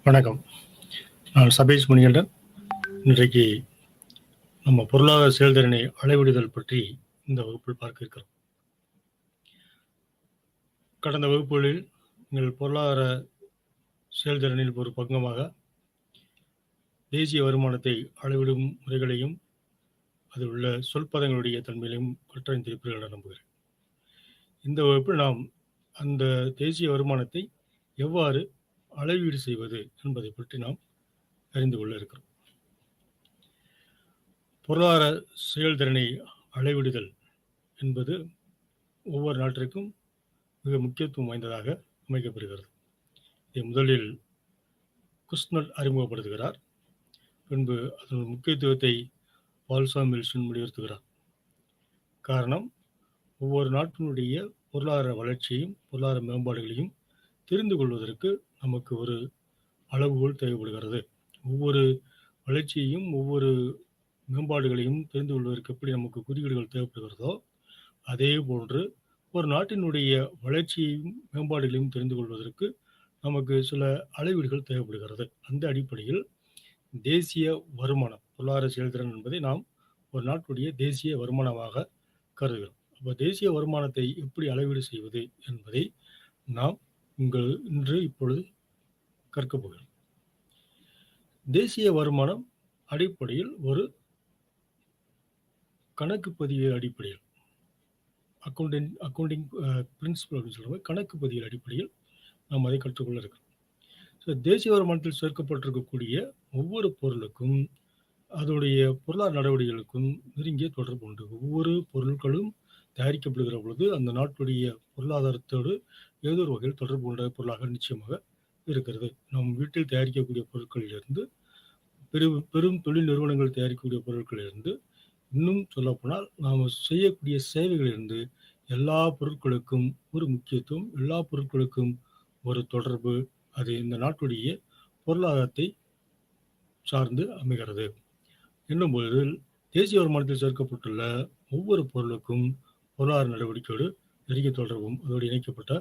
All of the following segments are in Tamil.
வணக்கம். நான் சபேஷ் மணிகண்டன். இன்றைக்கு நம்ம பொருளாதார செயல்திறனை அளவிடுதல் பற்றி இந்த வகுப்பில் பார்க்க இருக்கிறோம். கடந்த வகுப்புகளில் நீங்கள் பொருளாதார செயல்திறனில் ஒரு பங்கமாக தேசிய வருமானத்தை அளவிடும் முறைகளையும் அதில் உள்ள சொல்பதங்களுடைய தன்மையிலையும் கற்றறிந்திருப்பீர்கள் என நம்புகிறேன். இந்த வகுப்பில் நாம் அந்த தேசிய வருமானத்தை எவ்வாறு அளவீடு செய்வது என்பதை பற்றி நாம் அறிந்து கொள்ள இருக்கிறோம். பொருளாதார செயல்திறனை அளவிடுதல் என்பது ஒவ்வொரு நாட்டிற்கும் மிக முக்கியத்துவம் வாய்ந்ததாக அமைக்கப்படுகிறது. இதை முதலில் குஸ்னல் அறிமுகப்படுத்துகிறார். பின்பு அதன் முக்கியத்துவத்தை வால்சாமில்சன் வலியுறுத்துகிறார். காரணம், ஒவ்வொரு நாட்டினுடைய பொருளாதார வளர்ச்சியையும் பொருளாதார மேம்பாடுகளையும் தெரிந்து கொள்வதற்கு நமக்கு ஒரு அளவுகோல் தேவைப்படுகிறது. ஒவ்வொரு வளர்ச்சியையும் ஒவ்வொரு மேம்பாடுகளையும் தெரிந்து கொள்வதற்கு எப்படி நமக்கு குறியீடுகள் தேவைப்படுகிறதோ, அதே போன்று ஒரு நாட்டினுடைய வளர்ச்சியையும் மேம்பாடுகளையும் தெரிந்து கொள்வதற்கு நமக்கு சில அளவீடுகள் தேவைப்படுகிறது. அந்த அடிப்படையில் தேசிய வருமானம், பொருளாதார செயல்திறன் என்பதை நாம் ஒரு நாட்டுடைய தேசிய வருமானமாக கருதுகிறோம். அப்போ தேசிய வருமானத்தை எப்படி அளவீடு செய்வது என்பதை நாம் இப்பொழுது கற்கப் போகிறோம். தேசிய வருமானம் அடிப்படையில் ஒரு கணக்கு பதிவியல் அடிப்படையில், அக்கவுண்டிங் பிரின்சிபல் அப்படின்னு சொல்லுவாங்க, கணக்கு பதிவியல் அடிப்படையில் நாம் அதை கற்றுக்கொள்ள இருக்கிறோம். ஸோ தேசிய வருமானத்தில் சேர்க்கப்பட்டிருக்கக்கூடிய ஒவ்வொரு பொருளுக்கும் அதோடைய பொருளாதார நடவடிக்கைகளுக்கும் நெருங்கிய தொடர்பு உண்டு. ஒவ்வொரு பொருட்களும் தயாரிக்கப்படுகிற பொழுது அந்த நாட்டுடைய பொருளாதாரத்தோடு ஏதோ ஒரு வகையில் தொடர்பு கொண்ட பொருளாக நிச்சயமாக இருக்கிறது. நம் வீட்டில் தயாரிக்கக்கூடிய பொருட்களிலிருந்து பெரும் தொழில் நிறுவனங்கள் தயாரிக்கக்கூடிய பொருட்களிலிருந்து இன்னும் சொல்லப்போனால் நாம் செய்யக்கூடிய சேவைகளிலிருந்து எல்லா பொருட்களுக்கும் ஒரு முக்கியத்துவம், எல்லா பொருட்களுக்கும் ஒரு தொடர்பு, அது இந்த நாட்டுடைய பொருளாதாரத்தை சார்ந்து அமைகிறது. என்னும்போது தேசிய வருமானத்தில் சேர்க்கப்பட்டுள்ள ஒவ்வொரு பொருளுக்கும் பொருளாதார நடவடிக்கையோடு நெருங்கிய தொடர்பும் அதோடு இணைக்கப்பட்ட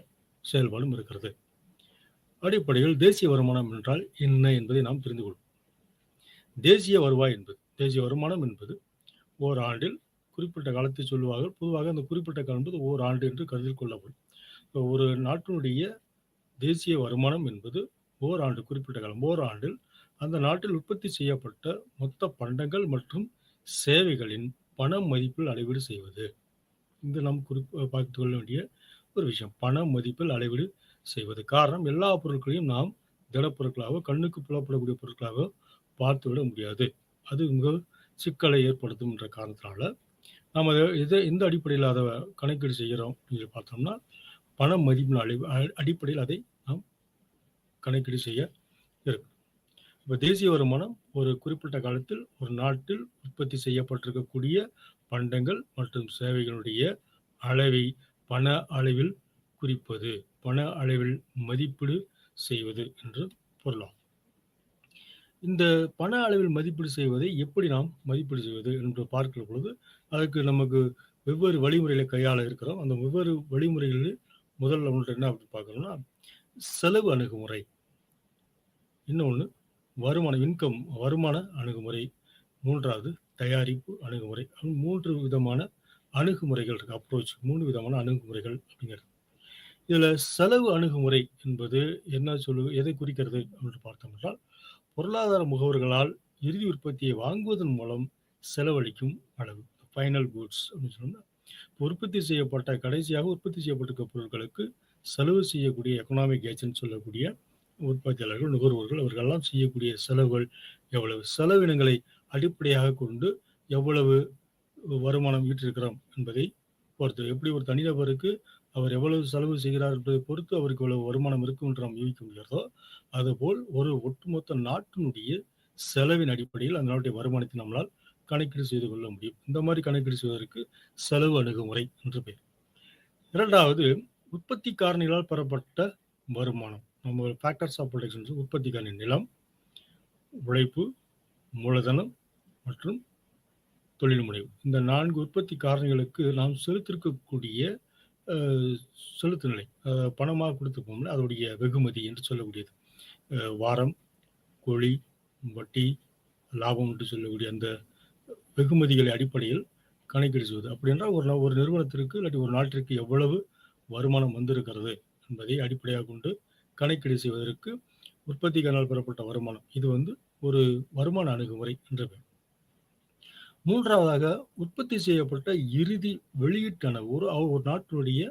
செயல்பாடும் இருக்கிறது. அடிப்படையில் தேசிய வருமானம் என்றால் என்ன என்பதை நாம் தெரிந்து கொள்வோம். தேசிய வருமானம் என்பது ஓராண்டில் குறிப்பிட்ட காலத்தை சொல்லுவார்கள். பொதுவாக அந்த குறிப்பிட்ட காலம் என்பது ஓராண்டு என்று கருத்தில் கொள்ளப்படும். ஒரு நாட்டினுடைய தேசிய வருமானம் என்பது ஓராண்டு, குறிப்பிட்ட காலம், ஓராண்டில் அந்த நாட்டில் உற்பத்தி செய்யப்பட்ட மொத்த பண்டங்கள் மற்றும் சேவைகளின் பண மதிப்பில் அளவீடு செய்வது. இது நாம் பார்த்து கொள்ள வேண்டிய ஒரு விஷயம். பண மதிப்பில் அளவீடு செய்வது. காரணம், எல்லா பொருட்களையும் நாம் திடப்பொருட்களாக, கண்ணுக்கு புலப்படக்கூடிய பொருட்களாக பார்த்துவிட முடியாது. அது மிக சிக்கலை ஏற்படுத்தும் என்ற காரணத்தினால நாம் எந்த அடிப்படையில் அதை கணக்கீடு செய்கிறோம் அப்படின்னு பார்த்தோம்னா, பண மதிப்பின் அடிப்படையில் அதை நாம் கணக்கீடு செய்ய இருக்கும். இப்போ தேசிய வருமானம் ஒரு குறிப்பிட்ட காலத்தில் ஒரு நாட்டில் உற்பத்தி செய்யப்பட்டிருக்கக்கூடிய பண்டங்கள் மற்றும் சேவைகளுடைய அளவை பண அளவில் குறிப்பது, பண அளவில் மதிப்பீடு செய்வது என்று பொருளாகும். இந்த பண அளவில் மதிப்பீடு செய்வதை எப்படி நாம் மதிப்பீடு செய்வது என்று பார்க்கிற பொழுது அதற்கு நமக்கு வெவ்வேறு வழிமுறைகளை கையாள இருக்கிறோம். அந்த வெவ்வேறு வழிமுறைகளில் முதல்ல ஒன்று என்ன அப்படி பார்க்கணும்னா, செலவு அணுகுமுறை, இன்னொன்று வருமான அணுகுமுறை, மூன்றாவது தயாரிப்பு அணுகுமுறை. 3 விதமான அணுகுமுறைகள் இருக்கு. அப்ரோச் 3 விதமான அணுகுமுறைகள் அப்படிங்கிறது. இதுல செலவு அணுகுமுறை என்பது எதை குறிக்கிறது அப்படின்னு பார்த்தோம் என்றால், பொருளாதார முகவர்களால் இறுதி உற்பத்தியை வாங்குவதன் மூலம் செலவழிக்கும் அளவு, ஃபைனல் குட்ஸ் அப்படின்னு சொன்னோம்னா, கடைசியாக உற்பத்தி செய்யப்பட்டிருக்க பொருட்களுக்கு செலவு செய்யக்கூடிய எக்கனாமிக் ஏஜென்ட் சொல்லக்கூடிய உற்பத்தியாளர்கள், நுகர்வோர்கள், அவர்களெல்லாம் செய்யக்கூடிய செலவுகள் எவ்வளவு, செலவினங்களை அடிப்படையாக கொண்டு எவ்வளவு வருமானம் ஈட்டிருக்கிறோம் என்பதை பொறுத்து, எப்படி ஒரு தனிநபருக்கு அவர் எவ்வளவு செலவு செய்கிறார் என்பதை பொறுத்து அவருக்கு எவ்வளவு வருமானம் இருக்கும் என்று நாம் யூகிக்க முடிகிறதோ, அதுபோல் ஒரு ஒட்டுமொத்த நாட்டினுடைய செலவின் அடிப்படையில் அந்த நாட்டுடைய வருமானத்தை நம்மளால் கணக்கீடு செய்து கொள்ள முடியும். இந்த மாதிரி கணக்கீடு செய்வதற்கு செலவு அணுகுமுறை என்று பெயர். இரண்டாவது, உற்பத்தி காரணிகளால் பெறப்பட்ட வருமானம். நம்ம ஃபேக்டர்ஸ் ஆஃப் ப்ரொடக்ஷன், உற்பத்திக்கான நிலம், உழைப்பு, மூலதனம் மற்றும் தொழில் முனைவு. இந்த 4 உற்பத்தி காரணிகளுக்கு நாம் செலுத்திருக்கக்கூடிய செலுத்து நிலை, பணமாக கொடுத்துப்போம்ல, அதோடைய வெகுமதி என்று சொல்லக்கூடியது வாரம், கூலி, வட்டி, லாபம் என்று சொல்லக்கூடிய அந்த வெகுமதிகளை அடிப்படையில் கணக்கீடு செய்வது. அப்படி என்றால் ஒரு நிறுவனத்திற்கு இல்லாட்டி ஒரு நாட்டிற்கு எவ்வளவு வருமானம் வந்திருக்கிறது என்பதை அடிப்படையாக கொண்டு கணக்கீடு செய்வதற்கு உற்பத்திக்கானால் பெறப்பட்ட வருமானம். இது ஒரு வருமான அணுகுமுறை என்று பெயர். மூன்றாவதாக உற்பத்தி செய்யப்பட்ட இறுதி வெளியீட்டான ஒரு நாட்டினுடைய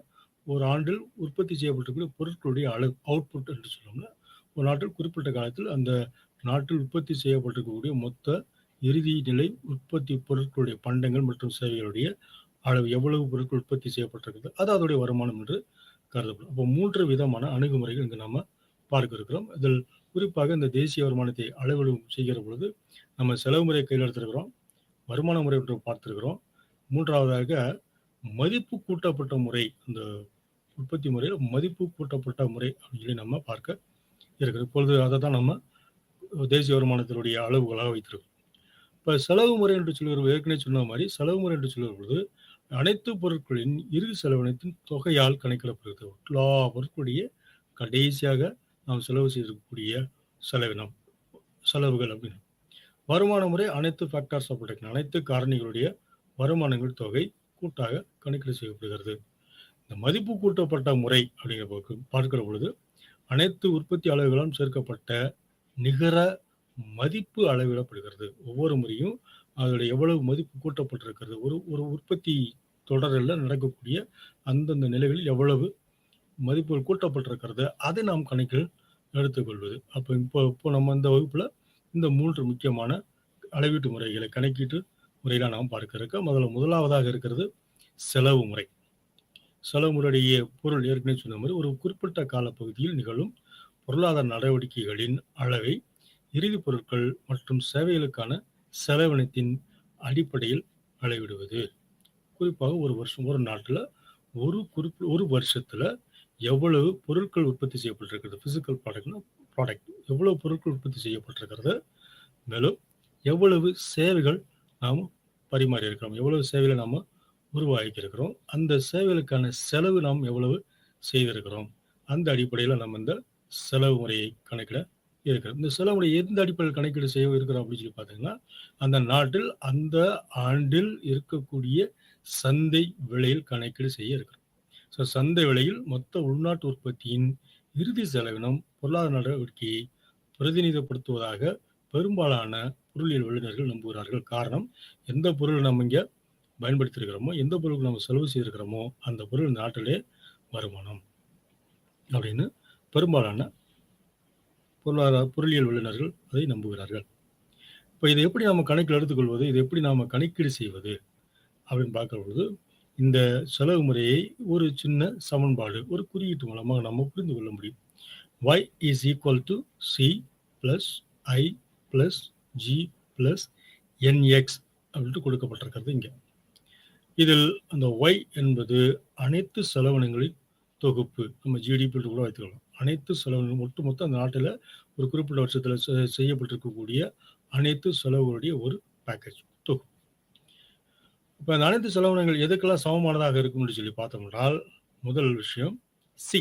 ஒரு ஆண்டில் உற்பத்தி செய்யப்பட்டிருக்கிற பொருட்களுடைய அளவு அவுட்புட் என்று சொல்லுவோம்ல. ஒரு நாட்டில் குறிப்பிட்ட காலத்தில் அந்த நாட்டில் உற்பத்தி செய்யப்பட்டிருக்கக்கூடிய மொத்த இறுதி நிலை உற்பத்தி பொருட்களுடைய பண்டங்கள் மற்றும் சேவைகளுடைய அளவு எவ்வளவு பொருட்கள் உற்பத்தி செய்யப்பட்டிருக்கிறது அது அதோடைய வருமானம் என்று கருதப்படும். அப்போ 3 விதமான அணுகுமுறைகள் இங்கு நம்ம பார்க்க இருக்கிறோம். இதில் குறிப்பாக இந்த தேசிய வருமானத்தை அளவீடு செய்கிற பொழுது நம்ம செலவு முறையை கையில் எடுத்திருக்கிறோம், வருமான முறை ஒன்று பார்த்திருக்கிறோம். மூன்றாவதாக மதிப்பு கூட்டப்பட்ட முறை, அந்த உற்பத்தி முறையில் மதிப்பு கூட்டப்பட்ட முறை அப்படின்னு சொல்லி நம்ம பார்க்க இருக்கிறது. இப்பொழுது அதை தான் நம்ம தேசிய வருமானத்தினுடைய அளவுகளாக வைத்திருக்கோம். இப்போ செலவு முறை என்று சொல்லுவது ஏற்கனவே சொன்ன மாதிரி செலவு முறை என்று சொல்லுவது பொழுது அனைத்து பொருட்களின் இறுதி செலவினத்தின் தொகையால் கணக்கிடப்படுகிறது. எல்லா பொருட்களுடைய கடைசியாக நாம் செலவு செய்திருக்கக்கூடிய செலவுகள் அப்படின்னு. வருமான முறை அனைத்து ஃபேக்டர்ஸ் ஆஃப் ப்ரொடக்ஷன், அனைத்து காரணிகளுடைய வருமானங்கள் தொகை கூட்டாக கணக்கீடு செய்யப்படுகிறது. இந்த மதிப்பு கூட்டப்பட்ட முறை அப்படிங்கிற பார்க்கிற பொழுது அனைத்து உற்பத்தி அளவுகளும் சேர்க்கப்பட்ட நிகர மதிப்பு அளவிடப்படுகிறது. ஒவ்வொரு முறையும் அதோட எவ்வளவு மதிப்பு கூட்டப்பட்டிருக்கிறது, ஒரு உற்பத்தி தொடரில் நடக்கக்கூடிய அந்தந்த நிலைகளில் எவ்வளவு மதிப்புகள் கூட்டப்பட்டிருக்கிறது அதை நாம் கணக்கில் எடுத்துக்கொள்வது. அப்போ இப்போ நம்ம இந்த வகுப்புல இந்த 3 முக்கியமான அளவீட்டு முறைகளை கணக்கீட்டு முறையில நாம் பார்க்க இருக்கோம். முதலாவதாக இருக்கிறது செலவு முறை. செலவு முறையுடைய பொருள் ஏற்கனவே சொன்ன மாதிரி ஒரு குறிப்பிட்ட காலப்பகுதியில் நிகழும் பொருளாதார நடவடிக்கைகளின் அளவை இறுதி பொருட்கள் மற்றும் சேவைகளுக்கான செலவினத்தின் அடிப்படையில் அளவிடுவது. குறிப்பாக ஒரு நாட்டில் ஒரு வருஷத்துல எவ்வளவு பொருட்கள் உற்பத்தி செய்யப்பட்டிருக்கிறது, பிசிக்கல் ப்ராடக்ட் எவ்வளவு பொருட்கள் உற்பத்தி செய்யப்பட்டிருக்கிறது, மேலும் எவ்வளவு சேவைகள் நாம் பரிமாறி இருக்கிறோம், எவ்வளவு சேவைகளை நாம் உருவாக்கி இருக்கிறோம், அந்த சேவைகளுக்கான செலவு நாம் எவ்வளவு செய்திருக்கிறோம், அந்த அடிப்படையில் நம்ம இந்த செலவு முறையை கணக்கிட இருக்கிறோம். இந்த செலவு முறை எந்த அடிப்படையில் கணக்கீடு செய்ய இருக்கிறோம் அப்படின்னு சொல்லி பார்த்தீங்கன்னா அந்த நாட்டில் அந்த ஆண்டில் இருக்கக்கூடிய சந்தை விலையில் கணக்கீடு செய்ய இருக்கிறோம். ஸோ சந்தை விலையில் மொத்த உள்நாட்டு உற்பத்தியின் இறுதி செலவினம் பொருளாதார நடவடிக்கையை பிரதிநிதிப்படுத்துவதாக பெரும்பாலான பொருளியல் வல்லுநர்கள் நம்புகிறார்கள். காரணம், எந்த பொருள் நம்ம இங்கே பயன்படுத்தியிருக்கிறோமோ, எந்த பொருளுக்கு நம்ம செலவு செய்திருக்கிறோமோ அந்த பொருள் இந்த நாட்டிலே வருமானம் அப்படின்னு பெரும்பாலான பொருளியல் வல்லுநர்கள் அதை நம்புகிறார்கள். இப்போ இதை எப்படி நம்ம கணக்கில் எடுத்துக்கொள்வது, இதை எப்படி நாம் கணக்கீடு செய்வது அப்படின்னு பார்க்கிற பொழுது இந்த செலவு முறையை ஒரு சின்ன சமன்பாடு, ஒரு குறியீட்டு மூலமாக நம்ம புரிந்து கொள்ள முடியும். y is equal to c plus i plus g plus nx அப்படின்ட்டு கொடுக்கப்பட்டிருக்கிறது இங்கே. இதில் அந்த y என்பது அனைத்து செலவினங்களின் தொகுப்பு, நம்ம ஜிடிபி கூட வைத்துக்கலாம். அனைத்து செலவுகளும் ஒட்டுமொத்த அந்த நாட்டில் ஒரு குறிப்பிட்ட வருஷத்தில் செய்யப்பட்டிருக்கக்கூடிய அனைத்து செலவுகளுடைய ஒரு பேக்கேஜ் தொகுப்பு. இப்போ அந்த அனைத்து செலவினங்கள் எதுக்கெல்லாம் சமமானதாக இருக்கும்னு சொல்லி பார்த்தோம்னால் முதல் விஷயம் சி,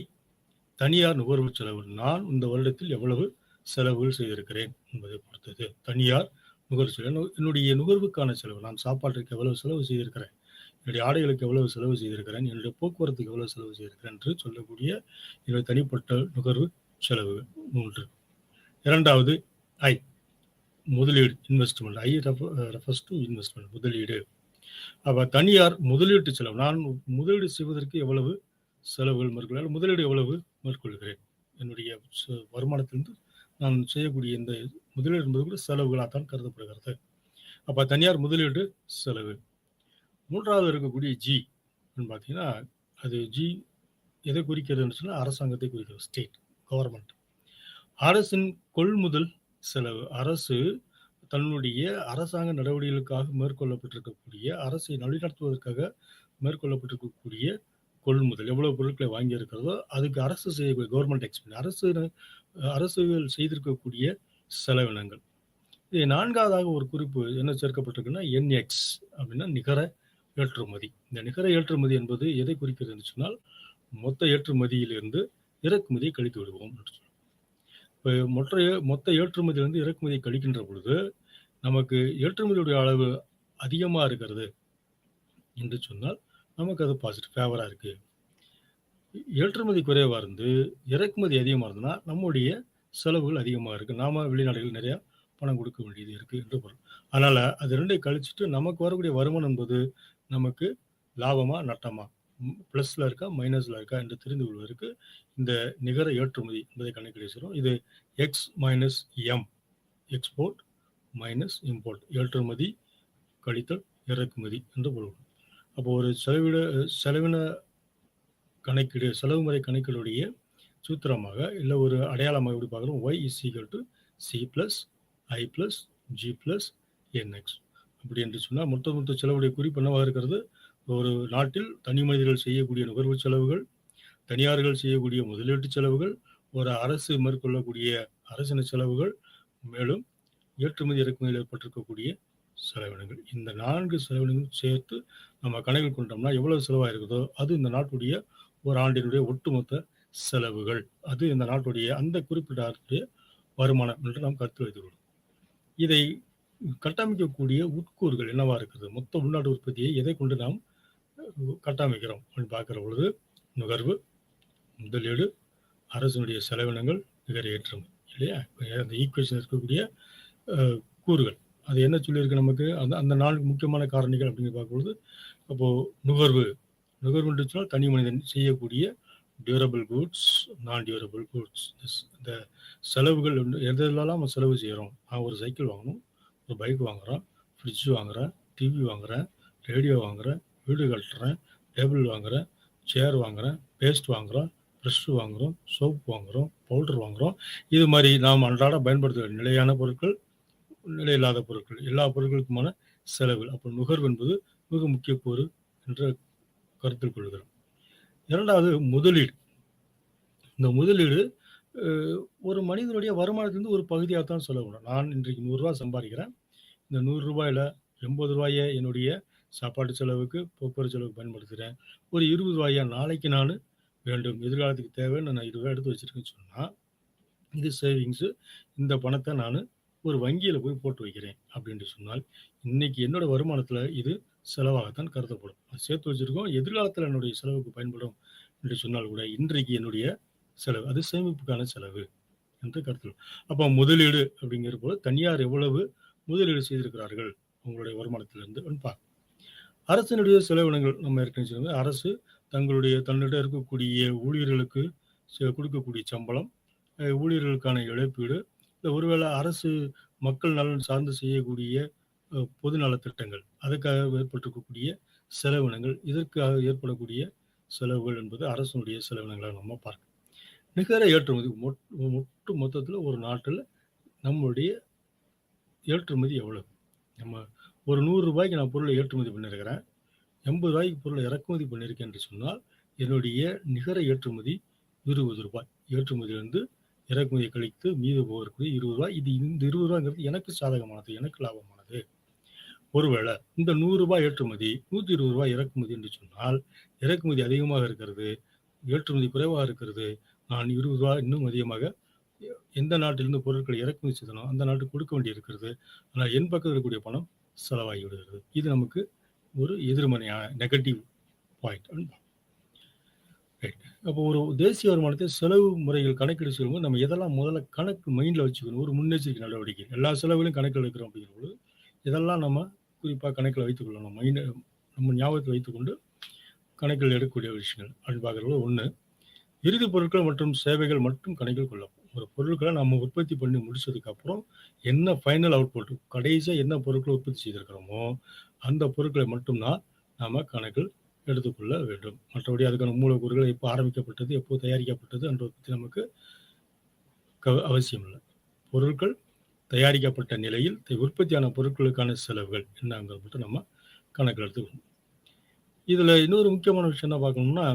தனியார் நுகர்வு செலவு. நான் இந்த வருடத்தில் எவ்வளவு செலவுகள் செய்திருக்கிறேன் என்பதை பொறுத்தது தனியார் நுகர்வு செலவு. என்னுடைய நுகர்வுக்கான செலவு, நான் சாப்பாட்டுக்கு எவ்வளவு செலவு செய்திருக்கிறேன், என்னுடைய ஆடைகளுக்கு எவ்வளவு செலவு செய்திருக்கிறேன், என்னுடைய போக்குவரத்துக்கு எவ்வளவு செலவு செய்திருக்கிறேன் என்று சொல்லக்கூடிய என்னுடைய தனிப்பட்ட நுகர்வு செலவு 3. இரண்டாவது ஐ, முதலீடு, investment. I refers to investment, முதலீடு. அப்ப தனியார் முதலீட்டு செலவு, நான் முதலீடு செய்வதற்கு எவ்வளவு செலவுகள் மேற்கொள்ள, முதலீடு எவ்வளவு மேற்கொள்கிறேன், என்னுடைய வருமானத்திலிருந்து நான் செய்யக்கூடிய இந்த முதலீடு என்பது கூட செலவுகளாகத்தான் கருதப்படுகிறது. அப்ப தனியார் முதலீடு செலவு. மூன்றாவது இருக்கக்கூடிய ஜி பார்த்தீங்கன்னா அது ஜி எதை குறிக்கிறதுன்னு சொன்னால் அரசாங்கத்தை குறிக்கிறது, ஸ்டேட் கவர்மெண்ட். அரசின் கொள்முதல் செலவு, அரசு தன்னுடைய அரசாங்க நடவடிக்கைகளுக்காக மேற்கொள்ளப்பட்டிருக்கக்கூடிய, அரசை வழிநடத்துவதற்காக மேற்கொள்ளப்பட்டிருக்கக்கூடிய கொள்முதல், எவ்வளவு பொருட்களை வாங்கி இருக்கிறதோ அதுக்கு அரசு செய்யக்கூடிய கவர்மெண்ட் எக்ஸ்பென்ஸ், அரசுகள் செய்திருக்கக்கூடிய செலவினங்கள். இது நான்காவதாக ஒரு குறிப்பு என்ன சேர்க்கப்பட்டிருக்குன்னா என்எக்ஸ் அப்படின்னா நிகர ஏற்றுமதி. இந்த நிகர ஏற்றுமதி என்பது எதை குறிக்கிறது என்று சொன்னால் மொத்த ஏற்றுமதியிலிருந்து இறக்குமதியை கழித்து விடுவோம் என்று சொல்லுவோம். இப்ப மொத்த ஏற்றுமதியிலிருந்து இறக்குமதியை கழிக்கின்ற பொழுது, நமக்கு ஏற்றுமதியுடைய அளவு அதிகமா இருக்கிறது என்று சொன்னால், நமக்கு அது பாசிட்டிவ் ஃபேவரா இருக்கு. ஏற்றுமதி குறைவா இருந்து, இறக்குமதி அதிகமா இருந்ததுன்னா, நம்முடைய செலவுகள் அதிகமா இருக்கு. நாம வெளிநாடுகள் நிறையா பணம் கொடுக்க வேண்டியது இருக்கு என்று பொருள். அதனால அது 2யும் கழிச்சுட்டு நமக்கு வரக்கூடிய வருமானம் என்பது நமக்கு லாபமா? நட்டமா? பிளஸ்ல இருக்கா? மைனஸ்ல இருக்கா? என்று தெரிந்து கொள்வதற்கு இந்த நிகர ஏற்றுமதி என்பதை கணக்கீடு செய்றோம். இது X minus M. Export minus import. ஏற்றுமதி கழித்தல் இறக்குமதி என்று பொருள். அப்போ ஒரு செலவின கணக்கீடு, செலவு முறை கணக்கீடுடைய சூத்திரமாக இல்ல ஒரு அடையாளமாக எப்படி பார்க்குறோம்? y is equal to c plus i plus g plus nx. அப்படி என்று சொன்னால் மொத்த செலவுடைய குறிப்பு என்னவாக இருக்கிறது? ஒரு நாட்டில் தனி மனிதர்கள் செய்யக்கூடிய நுகர்வு செலவுகள், தனியார்கள் செய்யக்கூடிய முதலீட்டு செலவுகள், ஒரு அரசு மேற்கொள்ளக்கூடிய அரசின செலவுகள், மேலும் ஏற்றுமதி இறக்குமதியில் ஏற்பட்டிருக்கக்கூடிய செலவினங்கள். இந்த 4 செலவினங்களும் சேர்த்து நம்ம கணக்கில் கொண்டோம்னா எவ்வளவு செலவா இருக்குதோ, அது இந்த நாட்டுடைய ஒரு ஆண்டினுடைய ஒட்டுமொத்த செலவுகள். அது இந்த நாட்டுடைய அந்த குறிப்பிட்ட ஆண்டுடைய வருமானம் என்று நாம் கருத்தில் வைத்துக் கொள்வோம். இதை கட்டமைக்கக்கூடிய உட்கூறுகள் என்னவா இருக்கிறது? மொத்த உள்நாட்டு உற்பத்தியை எதை கொண்டு நாம் கட்டமைக்கிறோம் அப்படின்னு பார்க்கிற பொழுது, நுகர்வு, முதலீடு, அரசினுடைய செலவினங்கள், நிகர ஏற்றுமதி இல்லையா? அந்த ஈக்குவேஷன் இருக்கக்கூடிய கூறுகள். அது என்ன சொல்லியிருக்கு நமக்கு? அந்த 4 முக்கியமான காரணிகள் அப்படின்னு பார்க்கும்பொழுது, அப்போ நுகர்வு என்று சொன்னால் தனி மனிதன் செய்யக்கூடிய டியூரபிள் கூட்ஸ், நான் டியூரபிள் கூட்ஸ். இந்த செலவுகள் எதெல்லாம் நம்ம செலவு செய்கிறோம்? நான் ஒரு சைக்கிள் வாங்கணும், ஒரு பைக் வாங்குறேன், ஃப்ரிட்ஜ் வாங்குறேன், டிவி வாங்குறேன், ரேடியோ வாங்குறேன், வீடு கட்டுறேன், டேபிள் வாங்குறேன், சேர் வாங்குறேன், பேஸ்ட் வாங்குறோம், ப்ரஷ் வாங்குறோம், சோப் வாங்குறோம், பவுடர் வாங்குறோம். இது மாதிரி நாம் அன்றாட பயன்படுத்துகிற நிலையான பொருட்கள், நிலையில்லாத பொருட்கள், எல்லா பொருட்களுக்குமான செலவுகள். அப்போ நுகர்வு என்பது மிக முக்கிய கூறு என்று கருத்தில் கொள்கிறோம். 2வது முதலீடு. இந்த முதலீடு ஒரு மனிதனுடைய வருமானத்திலிருந்து ஒரு பகுதியாக தான் செலவிடும். நான் இன்றைக்கு ரூ. 100 சம்பாதிக்கிறேன். இந்த ரூ. 100ல ரூ. 80 என்னுடைய சாப்பாட்டு செலவுக்கு, போக்குவரத்து செலவுக்கு பயன்படுத்துகிறேன். ஒரு ரூ. 20 நாளைக்கு நான் வேண்டும், எதிர்காலத்துக்கு தேவைன்னு நான் ரூ. 20 எடுத்து வச்சிருக்கேன்னு சொன்னா, இது சேவிங்ஸு. இந்த பணத்தை நான் ஒரு வங்கியில போய் போட்டு வைக்கிறேன் அப்படின்னு சொன்னால், இன்னைக்கு என்னோட வருமானத்துல இது செலவாகத்தான் கருதப்படும். அது சேர்த்து வச்சிருக்கோம். எதிர்காலத்துல என்னுடைய செலவுக்கு பயன்படும் என்று சொன்னால் கூட, இன்றைக்கு என்னுடைய செலவு, அது சேமிப்புக்கான செலவு என்று கருத்தில். அப்போ முதலீடு அப்படிங்கிற போது தனியார் எவ்வளவு முதலீடு செய்திருக்கிறார்கள் உங்களுடைய வருமானத்திலிருந்து பார்க்கணும். அரசினுடைய செலவினங்கள் நம்ம ஏற்கனவே சொன்னது. அரசு தன்னிடம் இருக்கக்கூடிய ஊழியர்களுக்கு கொடுக்கக்கூடிய சம்பளம், ஊழியர்களுக்கான இழப்பீடு, இல்லை ஒருவேளை அரசு மக்கள் நலன் சார்ந்து செய்யக்கூடிய பொது நலத்திட்டங்கள், அதுக்காக ஏற்பட்டிருக்கக்கூடிய செலவினங்கள், இதற்காக ஏற்படக்கூடிய செலவுகள் என்பது அரசனுடைய செலவினங்களாக நம்ம பார்க்கணும். நிகர ஏற்றுமதி ஒட்டு மொத்தத்தில் ஒரு நாட்டில் நம்மளுடைய ஏற்றுமதி எவ்வளவு? நம்ம ஒரு ரூ. 100 நான் பொருளை ஏற்றுமதி பண்ணியிருக்கிறேன், ரூ. 80 பொருளை இறக்குமதி பண்ணியிருக்கேன் என்று சொன்னால், என்னுடைய நிகர ஏற்றுமதி ரூ. 20. ஏற்றுமதியிலிருந்து இறக்குமதியை கழித்து மீது போகக்கூடிய ரூ. 20. இந்த ரூ. 20 எனக்கு சாதகமானது, எனக்கு லாபமானது. ஒருவேளை இந்த ரூ. 100 ஏற்றுமதி, ரூ. 120 இறக்குமதி என்று சொன்னால், இறக்குமதி அதிகமாக இருக்கிறது, ஏற்றுமதி குறைவாக இருக்கிறது. நான் ரூ. 20 இன்னும் அதிகமாக எந்த நாட்டிலிருந்து பொருட்களை இறக்குமதி செய்தனோ அந்த நாட்டுக்கு கொடுக்க வேண்டி இருக்கிறது. ஆனால் என் பக்கத்தில் இருக்கக்கூடிய பணம் செலவாகி விடுகிறது. இது நமக்கு ஒரு எதிர்மறையான நெகட்டிவ் பாயிண்ட். ரைட். அப்போ ஒரு தேசிய வருமானத்தை செலவு முறைகள் கணக்கீடு செய்யும்போது நம்ம எதெல்லாம் முதல்ல கணக்கு மைண்டில் வச்சுக்கணும்? ஒரு முன்னெச்சரிக்கை நடவடிக்கை. எல்லா செலவுகளையும் கணக்கில் எடுக்கிறோம் அப்படிங்கும்போது இதெல்லாம் நம்ம குறிப்பாக கணக்கில் வைத்துக்கொள்ளணும். நம்ம ஞாபகத்தில் வைத்துக்கொண்டு கணக்கில் எடுக்கக்கூடிய விஷயங்கள் அப்படின்னு பார்க்குறது. 1, இறுதி பொருட்கள் மற்றும் சேவைகள் மட்டும் கணக்கில் கொள்ளப்படும். ஒரு பொருட்களை நம்ம உற்பத்தி பண்ணி முடிச்சதுக்கு அப்புறம் என்ன ஃபைனல் அவுட்புட், கடைசியாக என்ன பொருட்களை உற்பத்தி செய்திருக்கிறோமோ அந்த பொருட்களை மட்டும்தான் நாம கணக்கில் எடுத்துக்கொள்ள வேண்டும். மற்றபடி அதுக்கான மூலக்கூறுகள் எப்போ ஆரம்பிக்கப்பட்டது, எப்போ தயாரிக்கப்பட்டது என்றதை பற்றி நமக்கு அவசியம் இல்லை. பொருட்கள் தயாரிக்கப்பட்ட நிலையில் உற்பத்தியான பொருட்களுக்கான செலவுகள் என்னங்கிறத மட்டும் நம்ம கணக்கில் எடுத்துக்கணும். இதில் இன்னொரு முக்கியமான விஷயம் என்ன பார்க்கணும்னா,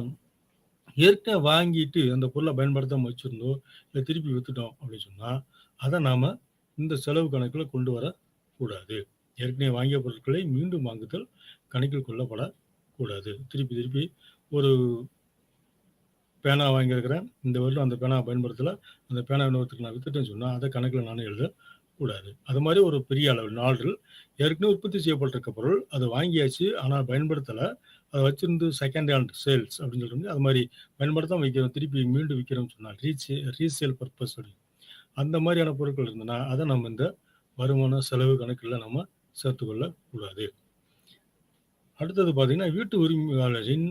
ஏற்கனவே வாங்கிட்டு அந்த பொருளை பயன்படுத்தாமல் வச்சுருந்தோம், இல்லை திருப்பி விற்றுட்டோம் அப்படின்னு சொன்னால், அதை நாம் இந்த செலவு கணக்கில் கொண்டு வரக்கூடாது. ஏற்கனவே வாங்கிய பொருட்களை மீண்டும் வாங்குதல் கணக்கில் கொள்ளப்படக்கூடாது. திருப்பி ஒரு பேனா வாங்கியிருக்கிறேன். இந்த வருடம் அந்த பேனாவ பயன்படுத்தல. அந்த பேனா இன்னொருத்தருக்கு நான் வித்துட்டேன்னு சொன்னா, அத கணக்குல நானு எழுதக்கூடாது. அது மாரி ஒரு பெரிய அளவு நாள்கள் ஏற்கனவே உற்பத்தி செய்யப்பட்டிருக்க பொருள், அத வாங்கியாச்சு. ஆனா பயன்படுத்தல. அத வச்சிருந்து செகண்ட் ஹேண்ட் சேல்ஸ் அப்படின்னு சொல்றோம்ல, அது மாரி பயன்படுத்தாம வைக்கிறோம். திருப்பி மீண்டும் விக்கிறோம்னு சொன்னா, ரீசேல் பர்ப்பஸ் அப்படின்னு. அந்த மாரியான பொருட்கள் இருந்ததுன்னா, அத நம்ம இந்த வருமான செலவு கணக்குல நம்ம சேர்த்துக்கொள்ள கூடாது. அடுத்தது பார்த்தீங்கன்னா, வீட்டு உரிமையாளரின்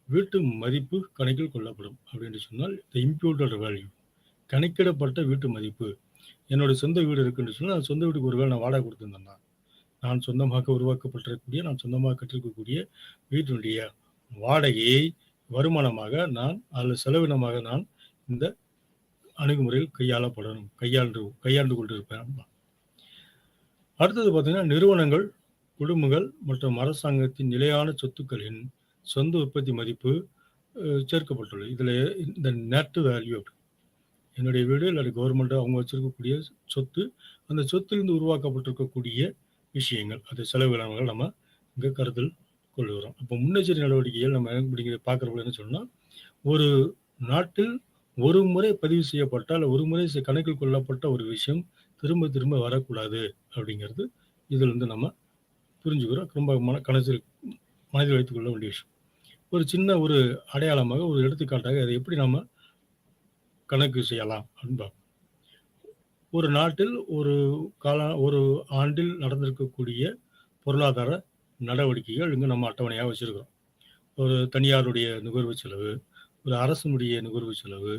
வீட்டு மதிப்பு கணக்கில் கொள்ளப்படும் அப்படின்னு சொன்னால், தி இம்ப்யூட்டட் வேல்யூ கணக்கிடப்பட்ட வீட்டு மதிப்பு. என்னுடைய சொந்த வீடு இருக்குன்னு சொன்னா, அந்த சொந்த வீட்டுக்கு ஒருவேளை நான் வாடகை குடுத்திருந்தேன்னா, நான் சொந்தமாக உருவாக்கப்பட்டிருக்கக்கூடிய, நான் சொந்தமாக கட்டியிருக்கக்கூடிய வீட்டினுடைய வாடகையை வருமானமாக நான் அல்லது செலவினமாக நான் இந்த அணுகுமுறையில் கையாண்டு கொண்டிருப்பேன். அடுத்தது பார்த்தீங்கன்னா, நிறுவனங்கள், குடும்பங்கள் மற்றும் அரசாங்கத்தின் நிலையான சொத்துக்களின் சொந்த உற்பத்தி மதிப்பு சேர்க்கப்பட்டுள்ளது. இதுல இந்த நெட் வேல்யூ என்னுடைய வீடு இல்லாட்டி கவர்மெண்ட் அவங்க வச்சிருக்கக்கூடிய சொத்து, அந்த சொத்திலிருந்து உருவாக்கப்பட்டிருக்கக்கூடிய விஷயங்கள், அது செலவினங்கள் நம்ம இங்க கருத்தில் கொள்கிறோம். அப்போ முன்னெச்சரிக்கை நடவடிக்கைகள் நம்ம அப்படிங்கிற பார்க்குறப்போ என்ன சொல்லணும்னா, ஒரு நாட்டில் ஒரு முறை பதிவு செய்யப்பட்ட அல்ல ஒரு முறை கணக்கில் கொள்ளப்பட்ட ஒரு விஷயம் திரும்ப திரும்ப வரக்கூடாது அப்படிங்கிறது இதுல இருந்து நம்ம புரிஞ்சுக்கிறோம். ரொம்ப மனதில் வைத்துக் கொள்ள வேண்டிய விஷயம். ஒரு சின்ன ஒரு அடையாளமாக, ஒரு எடுத்துக்காட்டாக அதை எப்படி நம்ம கணக்கு செய்யலாம் அப்படின்னு பார்ப்போம். ஒரு நாட்டில் ஒரு ஆண்டில் நடந்திருக்கக்கூடிய பொருளாதார நடவடிக்கைகள் இங்கு நம்ம அட்டவணையாக வச்சிருக்கிறோம். ஒரு தனியாருடைய நுகர்வு செலவு, ஒரு அரசனுடைய நுகர்வு செலவு,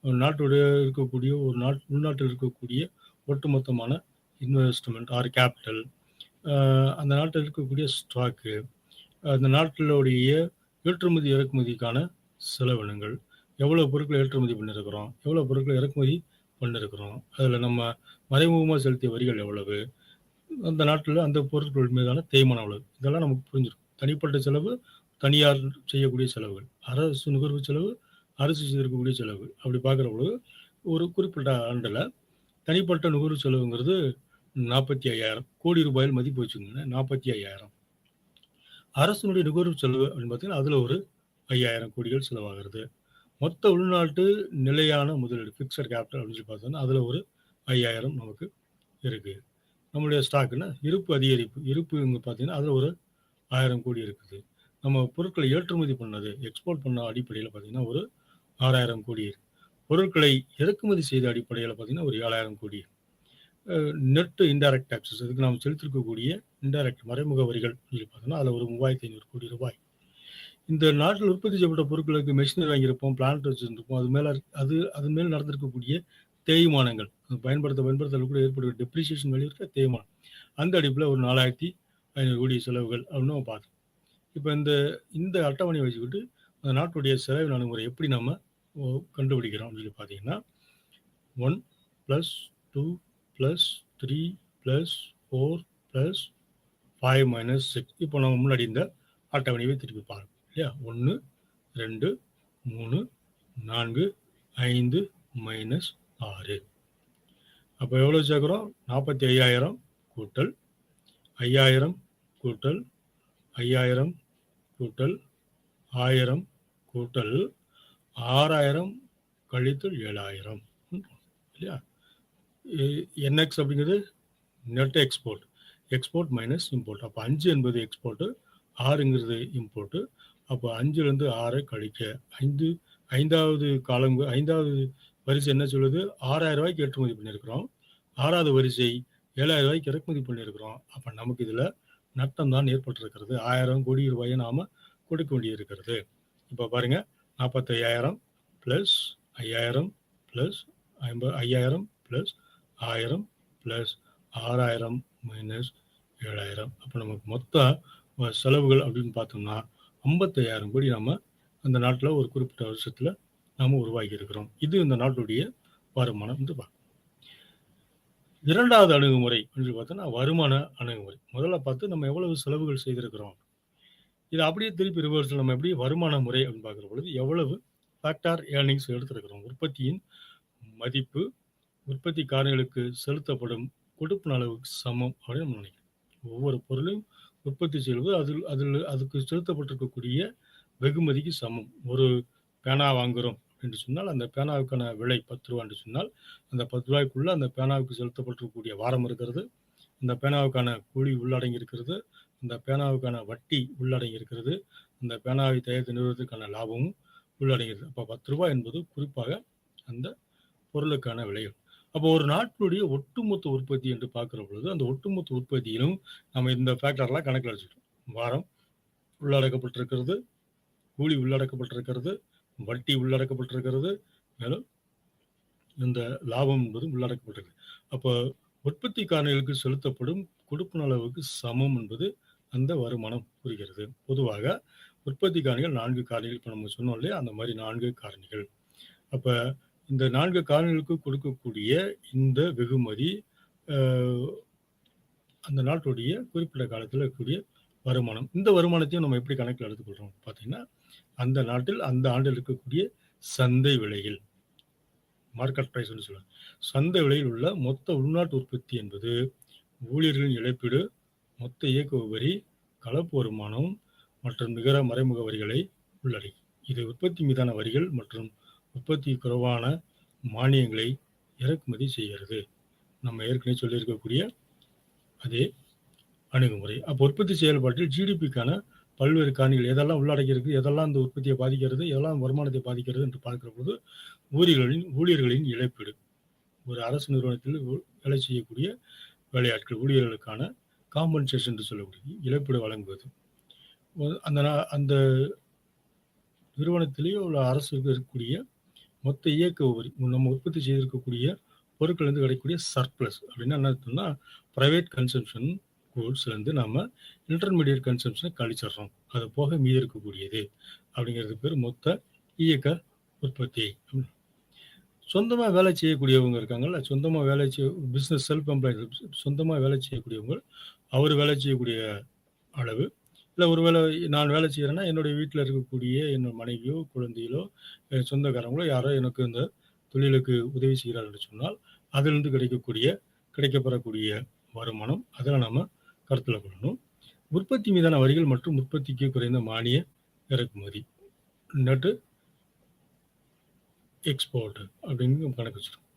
ஒரு நாட்டுடைய இருக்கக்கூடிய உள்நாட்டில் இருக்கக்கூடிய ஒட்டுமொத்தமான இன்வெஸ்ட்மெண்ட் ஆர் கேபிட்டல், அந்த நாட்டில் இருக்கக்கூடிய ஸ்டாக்கு, அந்த நாட்டிலுடைய ஏற்றுமதி இறக்குமதிக்கான செலவினங்கள், எவ்வளோ பொருட்களை ஏற்றுமதி பண்ணியிருக்கிறோம், எவ்வளோ பொருட்களை இறக்குமதி பண்ணியிருக்கிறோம், அதில் நம்ம மறைமுகமாக செலுத்திய வரிகள் எவ்வளவு, அந்த நாட்டில் அந்த பொருட்கள் மீதான தேய்மானம் எவ்வளவு, இதெல்லாம் நமக்கு புரிஞ்சிடும். தனிப்பட்ட செலவு, தனியார் செய்யக்கூடிய செலவுகள், அரசு நுகர்வு செலவு, அரசு செய்திருக்கக்கூடிய செலவுகள், அப்படி பார்க்குற பொழுது ஒரு குறிப்பிட்ட ஆண்டில் தனிப்பட்ட நுகர்வு செலவுங்கிறது 45,000 கோடி ரூபாயில் மதிப்பு வச்சுக்கோங்க. 45,000 அரசனுடைய நுகர்வு செலவு அப்படின்னு பார்த்தீங்கன்னா, அதில் ஒரு 5,000 கோடிகள் செலவாகிறது. மொத்த உள்நாட்டு நிலையான முதலீடு ஃபிக்ஸட் கேபிட்டல் அப்படின்னு சொல்லி பார்த்தோம்னா, அதில் ஒரு 5,000 நமக்கு இருக்கு. நம்மளுடைய ஸ்டாக்குன்னா இருப்பு அதிகரிப்பு, இருப்பு இங்கே பார்த்தீங்கன்னா, அதில் ஒரு 1,000 கோடி இருக்குது. நம்ம பொருட்களை ஏற்றுமதி பண்ணது, எக்ஸ்போர்ட் பண்ண அடிப்படையில் பார்த்தீங்கன்னா, ஒரு 6,000 கோடி இருக்கு. பொருட்களை இறக்குமதி செய்த அடிப்படையில் பார்த்தீங்கன்னா, ஒரு 7,000 கோடி. நெட் இன்டைரக்ட் டாக்ஸஸ், இதுக்கு நாம் செலுத்திருக்கக்கூடிய இன்டைரக்ட் மறைமுக வரிகள் சொல்லி பார்த்தோம்னா, அதில் ஒரு 3,500 கோடி ரூபாய். இந்த நாட்டில் உற்பத்தி செய்யப்பட்ட பொருட்களுக்கு மெஷினரி வாங்கியிருப்போம், பிளான்ட் வச்சுருந்துருப்போம், அது மேல் நடந்திருக்கக்கூடிய தேய்மானங்கள், பயன்படுத்த கூட ஏற்படுகிற டெப்ரிசியேஷன் வேல்யூ இருக்க தேய்மானம், அந்த அடிப்பில் ஒரு 4,500 கோடி செலவுகள் அப்படின்னு நம்ம பார்த்தோம். இப்போ இந்த அட்டவணையை வச்சுக்கிட்டு அந்த நாட்டுடைய செலவு அணுகுமுறை எப்படி நம்ம கண்டுபிடிக்கிறோம் அப்படின்னு பார்த்தீங்கன்னா, 1 + 2 + 3 + 4 + 5 - 6. இப்போ நம்ம முன்னாடி இந்த அட்டவணையை திருப்பி பாருங்க இல்லையா? 1 2 3 4 5 - 6. அப்போ எவ்வளோ சேர்க்குறோம்? 45,000 கூட்டல் 5,000 கூட்டல் 5,000 கூட்டல் 1,000 கூட்டல் 6,000 கழித்தல் 7,000 இல்லையா? NX அப்படிங்கிறது net export, export minus import. அப்போ 5 என்பது எக்ஸ்போர்ட்டு, 6ங்கிறது இம்போர்ட்டு. அப்போ 5லேருந்து 6 கழிக்க 5வது காலம் 5வது வரிசை என்ன சொல்லுது? 6,000 ரூபாய்க்கு ஏற்றுமதி பண்ணியிருக்கிறோம். 6வது வரிசை 7,000 ரூபாய்க்கு இறக்குமதி பண்ணியிருக்கிறோம். அப்போ நமக்கு இதில் நட்டம் தான் ஏற்பட்டிருக்கிறது. 1,000 கோடி ரூபாயை நாம் கொடுக்க வேண்டியிருக்கிறது. இப்போ பாருங்க, 45,000 + 5,000 + 5,000 + 1,000 + 6,000 - 7,000. அப்போ நமக்கு மொத்த செலவுகள் அப்படின்னு பார்த்தோம்னா 55,000 கோடி நம்ம அந்த நாட்டில் ஒரு குறிப்பிட்ட வருஷத்தில் நாம் உருவாக்கி இருக்கிறோம். இது இந்த நாட்டுடைய வருமானம் என்று பார்க்கணும். 2வது அணுகுமுறை என்று பார்த்தோம்னா வருமான அணுகுமுறை. முதல்ல பார்த்து நம்ம எவ்வளவு செலவுகள் செய்திருக்கிறோம், இதை அப்படியே திருப்பி ரிவர்ஸில் நம்ம எப்படி வருமான முறை அப்படின்னு பார்க்குற பொழுது எவ்வளவு ஃபேக்டர் ஏர்னிங்ஸ் எடுத்திருக்கிறோம், உற்பத்தியின் மதிப்பு உற்பத்தி காரணிகளுக்கு செலுத்தப்படும் கொடுப்பன அளவுக்கு சமம் அப்படின்னு நம்ம நினைக்கிறோம். ஒவ்வொரு பொருளையும் உற்பத்தி செய்வது அதுக்கு செலுத்தப்பட்டிருக்கக்கூடிய வெகுமதிக்கு சமம். ஒரு பேனா வாங்குறோம் என்று சொன்னால், அந்த பேனாவுக்கான விலை ரூ. 10 என்று சொன்னால், அந்த ரூ. 10க்குள்ள அந்த பேனாவுக்கு செலுத்தப்பட்டிருக்கக்கூடிய வாரம் இருக்கிறது. அந்த பேனாவுக்கான கூலி உள்ளடங்கி இருக்கிறது. அந்த பேனாவுக்கான வட்டி உள்ளடங்கி இருக்கிறது. அந்த பேனாவை தயாரித்து நிறுவனத்திற்கான லாபமும் உள்ளடங்கியது. அப்ப ரூ. 10 என்பது குறிப்பாக அந்த பொருளுக்கான விலைகள். அப்போ ஒரு நாட்டினுடைய ஒட்டுமொத்த உற்பத்தி என்று பார்க்கிற பொழுது, அந்த ஒட்டுமொத்த உற்பத்தியிலும் நம்ம இந்த ஃபேக்டர்லாம் கணக்கில் வச்சுக்கிறோம். வாரம் உள்ளடக்கப்பட்டிருக்கிறது, கூலி உள்ளடக்கப்பட்டிருக்கிறது, வட்டி உள்ளடக்கப்பட்டிருக்கிறது, மேலும் இந்த லாபம் என்பது உள்ளடக்கப்பட்டிருக்கு. அப்போ உற்பத்தி காரணிகளுக்கு செலுத்தப்படும் கொடுப்பன அளவுக்கு சமம் என்பது அந்த வருமானம் புரிகிறது. பொதுவாக உற்பத்தி காரணிகள் 4 காரணிகள். இப்போ நம்ம சொன்னோம் இல்லையா, அந்த மாதிரி 4 காரணிகள். அப்ப இந்த 4 காரணிகளுக்கு கொடுக்கக்கூடிய இந்த வெகுமதி அந்த நாட்டுடைய குறிப்பிட்ட காலத்தில் இருக்கக்கூடிய வருமானம். இந்த வருமானத்தையும் நம்ம எப்படி கணக்கில் எடுத்துக்கொள்றோம் பார்த்தீங்கன்னா, அந்த நாட்டில் அந்த ஆண்டில் இருக்கக்கூடிய சந்தை விலையில், மார்க்கெட் பிரைஸ் சொல்லுவாங்க. சந்தை விலையில் உள்ள மொத்த உள்நாட்டு உற்பத்தி என்பது ஊழியர்களின் இழப்பீடு, மொத்த இயக்க வரி, கலப்பு வருமானம் மற்றும் நிகர மறைமுக வரிகளை உள்ளடக்கி, இது உற்பத்தி மீதான வரிகள் மற்றும் உற்பத்தி குறைவான மானியங்களை இறக்குமதி செய்கிறது. நம்ம ஏற்கனவே சொல்லியிருக்கக்கூடிய அதே அணுகுமுறை. அப்போ உற்பத்தி செயல்பாட்டில் ஜிடிபிக்கான பல்வேறு காரணிகள் எதெல்லாம் உள்ளடக்கி இருக்கு, எதெல்லாம் இந்த உற்பத்தியை பாதிக்கிறது, எதெல்லாம் வருமானத்தை பாதிக்கிறது என்று பார்க்கிற போது ஊழியர்களின் இழப்பீடு. ஒரு அரசு நிறுவனத்தில் வேலை செய்யக்கூடிய வேலையாட்கள் ஊழியர்களுக்கான காம்பன்சேஷன் என்று சொல்லக்கூடிய இழப்பீடு வழங்குவது. அந்த நிறுவனத்திலேயே உள்ள அரசுக்கு இருக்கக்கூடிய மொத்த இயக்க வரி, நம்ம உற்பத்தி செய்திருக்கக்கூடிய பொருட்கள் இருந்து கிடைக்கக்கூடிய சர்ப்ளஸ் அப்படின்னா என்ன அர்த்தம்னா, பிரைவேட் கன்சம்ஷன் கூட்ஸ்லேருந்து நம்ம இன்டர்மீடியட் கன்சம்ஷனை கழிச்சிடுறோம். அது போக மீதி இருக்கக்கூடியது அப்படிங்கிறது பேர் மொத்த இயக்க உற்பத்தி. சொந்தமாக வேலை செய்யக்கூடியவங்க இருக்காங்கல்ல, சொந்தமாக வேலை பிஸ்னஸ் செல்ஃப் எம்ப்ளாய்டு, சொந்தமாக வேலை செய்யக்கூடியவங்க, அவர் வேலை செய்யக்கூடிய அளவு, இல்லை ஒருவேளை நான் வேலை செய்கிறேன்னா என்னுடைய வீட்டில் இருக்கக்கூடிய என்னோட மனைவியோ குழந்தைகளோ சொந்தக்காரங்களோ யாரோ எனக்கு இந்த தொழிலுக்கு உதவி செய்கிறார்கள் சொன்னால் அதிலிருந்து கிடைக்கப்பெறக்கூடிய வருமானம், அதில் நம்ம கருத்தில் கொள்ளணும். உற்பத்தி மீதான வரிகள் மற்றும் உற்பத்திக்கு குறைந்த மானிய இறக்குமதி, நட்டு எக்ஸ்போர்ட் அப்படின்னு கணக்கு வச்சிருக்கோம்.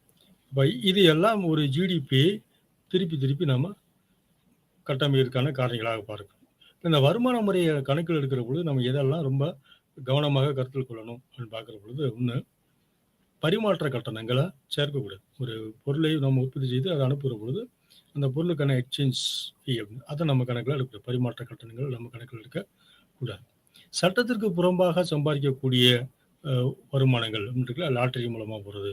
இப்போ இது எல்லாம் ஒரு ஜிடிபியை திருப்பி நம்ம கட்டமைக்கிறதுக்கான காரணிகளாக பார்க்கணும். இந்த வருமான முறையை கணக்கில் எடுக்கிற பொழுது நம்ம எதெல்லாம் ரொம்ப கவனமாக கருத்தில் கொள்ளணும் அப்படின்னு பார்க்குற பொழுது, ஒன்று, பரிமாற்ற கட்டணங்களை சேர்க்கக்கூடாது. ஒரு பொருளை நம்ம உற்பத்தி செய்து அதை அனுப்புகிற பொழுது அந்த பொருளுக்கான எக்ஸ்சேஞ்ச் ஃபீ அப்படின்னு அதை நம்ம கணக்கில் எடுக்கக்கூடாது. பரிமாற்ற கட்டணங்கள் நம்ம கணக்கில் எடுக்கக்கூடாது. சட்டத்திற்கு புறம்பாக சம்பாதிக்கக்கூடிய வருமானங்கள் இருக்குல்ல, லாட்டரி மூலமாக போகிறது,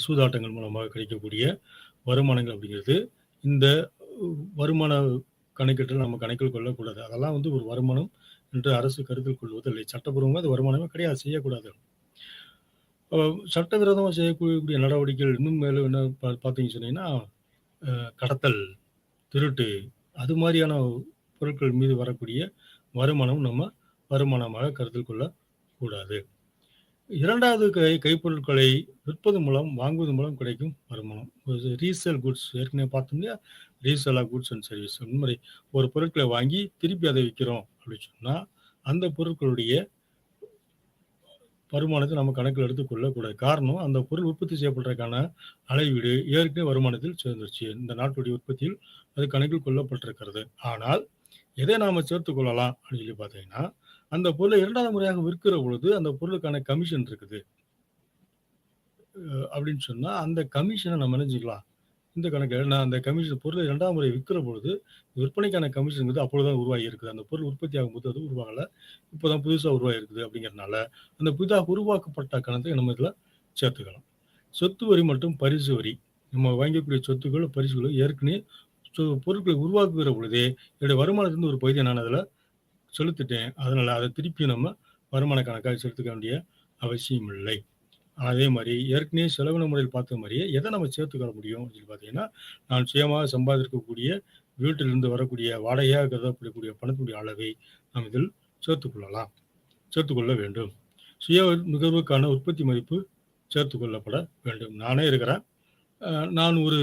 சூதாட்டங்கள் மூலமாக கிடைக்கக்கூடிய வருமானங்கள் அப்படிங்கிறது இந்த வருமான கணக்கீட்டில் நம்ம கணக்கில் கொள்ளக்கூடாது. அதெல்லாம் ஒரு வருமானம் என்று அரசு கருத்தில் கொள்வதில்லை. சட்டப்பூர்வமாக அது வருமானமே கிடையாது, செய்யக்கூடாது. சட்டவிரோதமாக செய்யக்கூடிய நடவடிக்கைகள் இன்னும் மேலும் என்ன பார்த்தீங்கன்னு சொன்னீங்கன்னா, கடத்தல், திருட்டு, அது மாதிரியான பொருட்கள் மீது வரக்கூடிய வருமானம் நம்ம வருமானமாக கருத்தில் கொள்ளக்கூடாது. இரண்டாவது கைப்பொருட்களை விற்பது மூலம் வாங்குவது மூலம் கிடைக்கும் வருமானம், ரீசேல் குட்ஸ், ஏற்கனவே பார்த்தோம் இல்லையா, resale of goods and service. முறை ஒரு பொருட்களை வாங்கி திருப்பி அதை விற்கிறோம் அப்படின்னு சொன்னால் அந்த பொருட்களுடைய வருமானத்தை நம்ம கணக்கில் எடுத்துக்கொள்ளக்கூடாது. காரணம், அந்த பொருள் உற்பத்தி செய்யப்படுறதுக்கான அளவீடு ஏற்கனவே வருமானத்தில் சேர்ந்துருச்சு. இந்த நாட்டுடைய உற்பத்தியில் அது கணக்கில் கொள்ளப்பட்டிருக்கிறது. ஆனால் எதை நாம் சேர்த்துக்கொள்ளலாம் அப்படின்னு சொல்லி பார்த்தீங்கன்னா, அந்த பொருளை இரண்டாவது முறையாக விற்கிற பொழுது அந்த பொருளுக்கான கமிஷன் இருக்குது அப்படின்னு சொன்னால் அந்த கமிஷனை நம்ம நினைச்சுக்கலாம். இந்த கணக்கு நான் அந்த கமிஷன் பொருளை இரண்டாவது முறை விற்கிற பொழுது விற்பனைக்கான கமிஷன் அப்பொழுதுதான் உருவாகி இருக்குது. அந்த பொருள் உற்பத்தி ஆகும்போது அது உருவாகலை, இப்போதான் புதுசாக உருவாகி இருக்குது. அப்படிங்கிறதுனால அந்த புதிதாக உருவாக்கப்பட்ட கணத்தை நம்ம இதில் சேர்த்துக்கலாம். சொத்து வரி மற்றும் பரிசு வரி, நம்ம வாங்கக்கூடிய சொத்துக்கள் பரிசுகள் ஏற்கனவே பொருட்களை உருவாக்குகிற பொழுதே என்னுடைய வருமானத்திலிருந்து ஒரு பகுதியை நான் அதில் செலுத்திட்டேன். அதனால் அதை திருப்பி நம்ம வருமான கணக்காக செலுத்திக்க வேண்டிய அவசியம் இல்லை. அதே மாதிரி ஏற்கனவே செலவின முறையில் பார்த்த மாதிரியே எதை நம்ம சேர்த்துக்கொள்ள முடியும் அப்படின்னு பார்த்தீங்கன்னா, நான் சுயமாக சம்பாதிக்கக்கூடிய வீட்டிலிருந்து வரக்கூடிய வாடகையாக கருதப்படக்கூடிய பணத்துடைய அளவை நாம் இதில் சேர்த்துக்கொள்ள வேண்டும். சுய நுகர்வுக்கான உற்பத்தி மதிப்பு சேர்த்துக்கொள்ளப்பட வேண்டும். நானே இருக்கிறேன், நான் ஒரு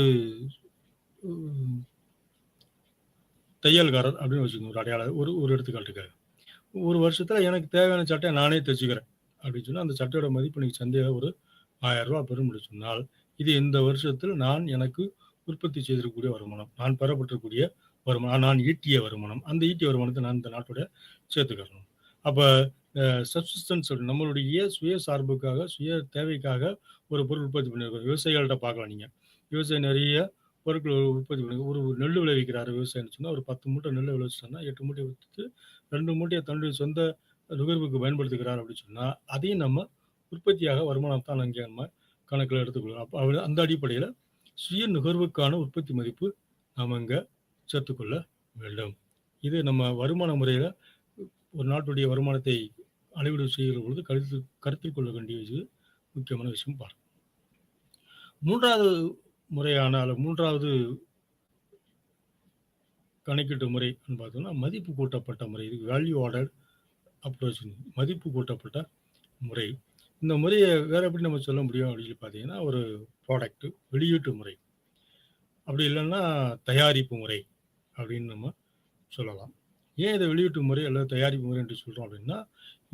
தையல்காரர் அப்படின்னு வச்சுக்கோங்க, ஒரு அடையாளம், ஒரு எடுத்துக்காட்டுக்காக ஒரு வருஷத்துல எனக்கு தேவையான சட்டைய நானே தச்சுக்கிறேன். அப்படின்னு சொன்னா, அந்த சட்டையோட மதிப்பு இன்னைக்கு சந்தையில ஒரு ரூ. 1000 பெறும் என்று சொன்னால், இது இந்த வருஷத்தில் நான் எனக்கு உற்பத்தி செய்திருக்கக்கூடிய வருமானம். நான் பெறப்பட்டிருக்கக்கூடிய வருமானம். நான் ஈட்டிய வருமானம். அந்த ஈட்டிய வருமானத்த நான் இந்த நாட்டோட சேர்த்துக்கிறணும். அப்ப சப்சிஸ்டன்ஸ் நம்மளுடைய சுயசார்புக்காக, சுய தேவைக்காக ஒரு பொருள் உற்பத்தி பண்ணியிருக்கோம். விவசாயிகள்ட்ட பார்க்கலாம் நீங்க. விவசாயி நெறைய பொருட்கள் உற்பத்தி பண்ணி ஒரு நெல் விளைவிக்கிறாரு விவசாயின்னு சொன்னா, ஒரு 10 மூட்டை நெல் விளைவிச்சுட்டாருன்னா, 8 மூட்டைய வித்துட்டு 2 மூட்டைய தன்னுடைய சொந்த நுகர்வுக்கு பயன்படுத்துகிறார் அப்படின்னு சொன்னா, அதையும் நம்ம உற்பத்தியாக வருமானத்தான் அங்கே நம்ம கணக்கில் எடுத்துக்கொள்ளலாம். அப்ப அந்த அடிப்படையில சுய நுகர்வுக்கான உற்பத்தி மதிப்பு நாம இங்க சேர்த்துக்கொள்ள வேண்டும். இது நம்ம வருமான முறையில ஒரு நாட்டுடைய வருமானத்தை அளவீடு செய்கிற பொழுது கருத்தில் கொள்ள வேண்டிய முக்கியமான விஷயம் பார்க்கணும். 3வது முறையான 3வது கணக்கீட்டு முறை பார்த்தோம்னா மதிப்பு கூட்டப்பட்ட முறை. இது வேல்யூ ஆர்டர்ட் அப்ரோச். மதிப்பு கூட்டப்பட்ட முறை. இந்த முறையை வேற எப்படி நம்ம சொல்ல முடியும் அப்படின்னு பார்த்தீங்கன்னா, ஒரு ப்ராடக்ட் வெளியீட்டு முறை, அப்படி இல்லைன்னா தயாரிப்பு முறை அப்படின்னு நம்ம சொல்லலாம். ஏன் இதை வெளியீட்டு முறை அல்லது தயாரிப்பு முறை என்று சொல்றோம் அப்படின்னா,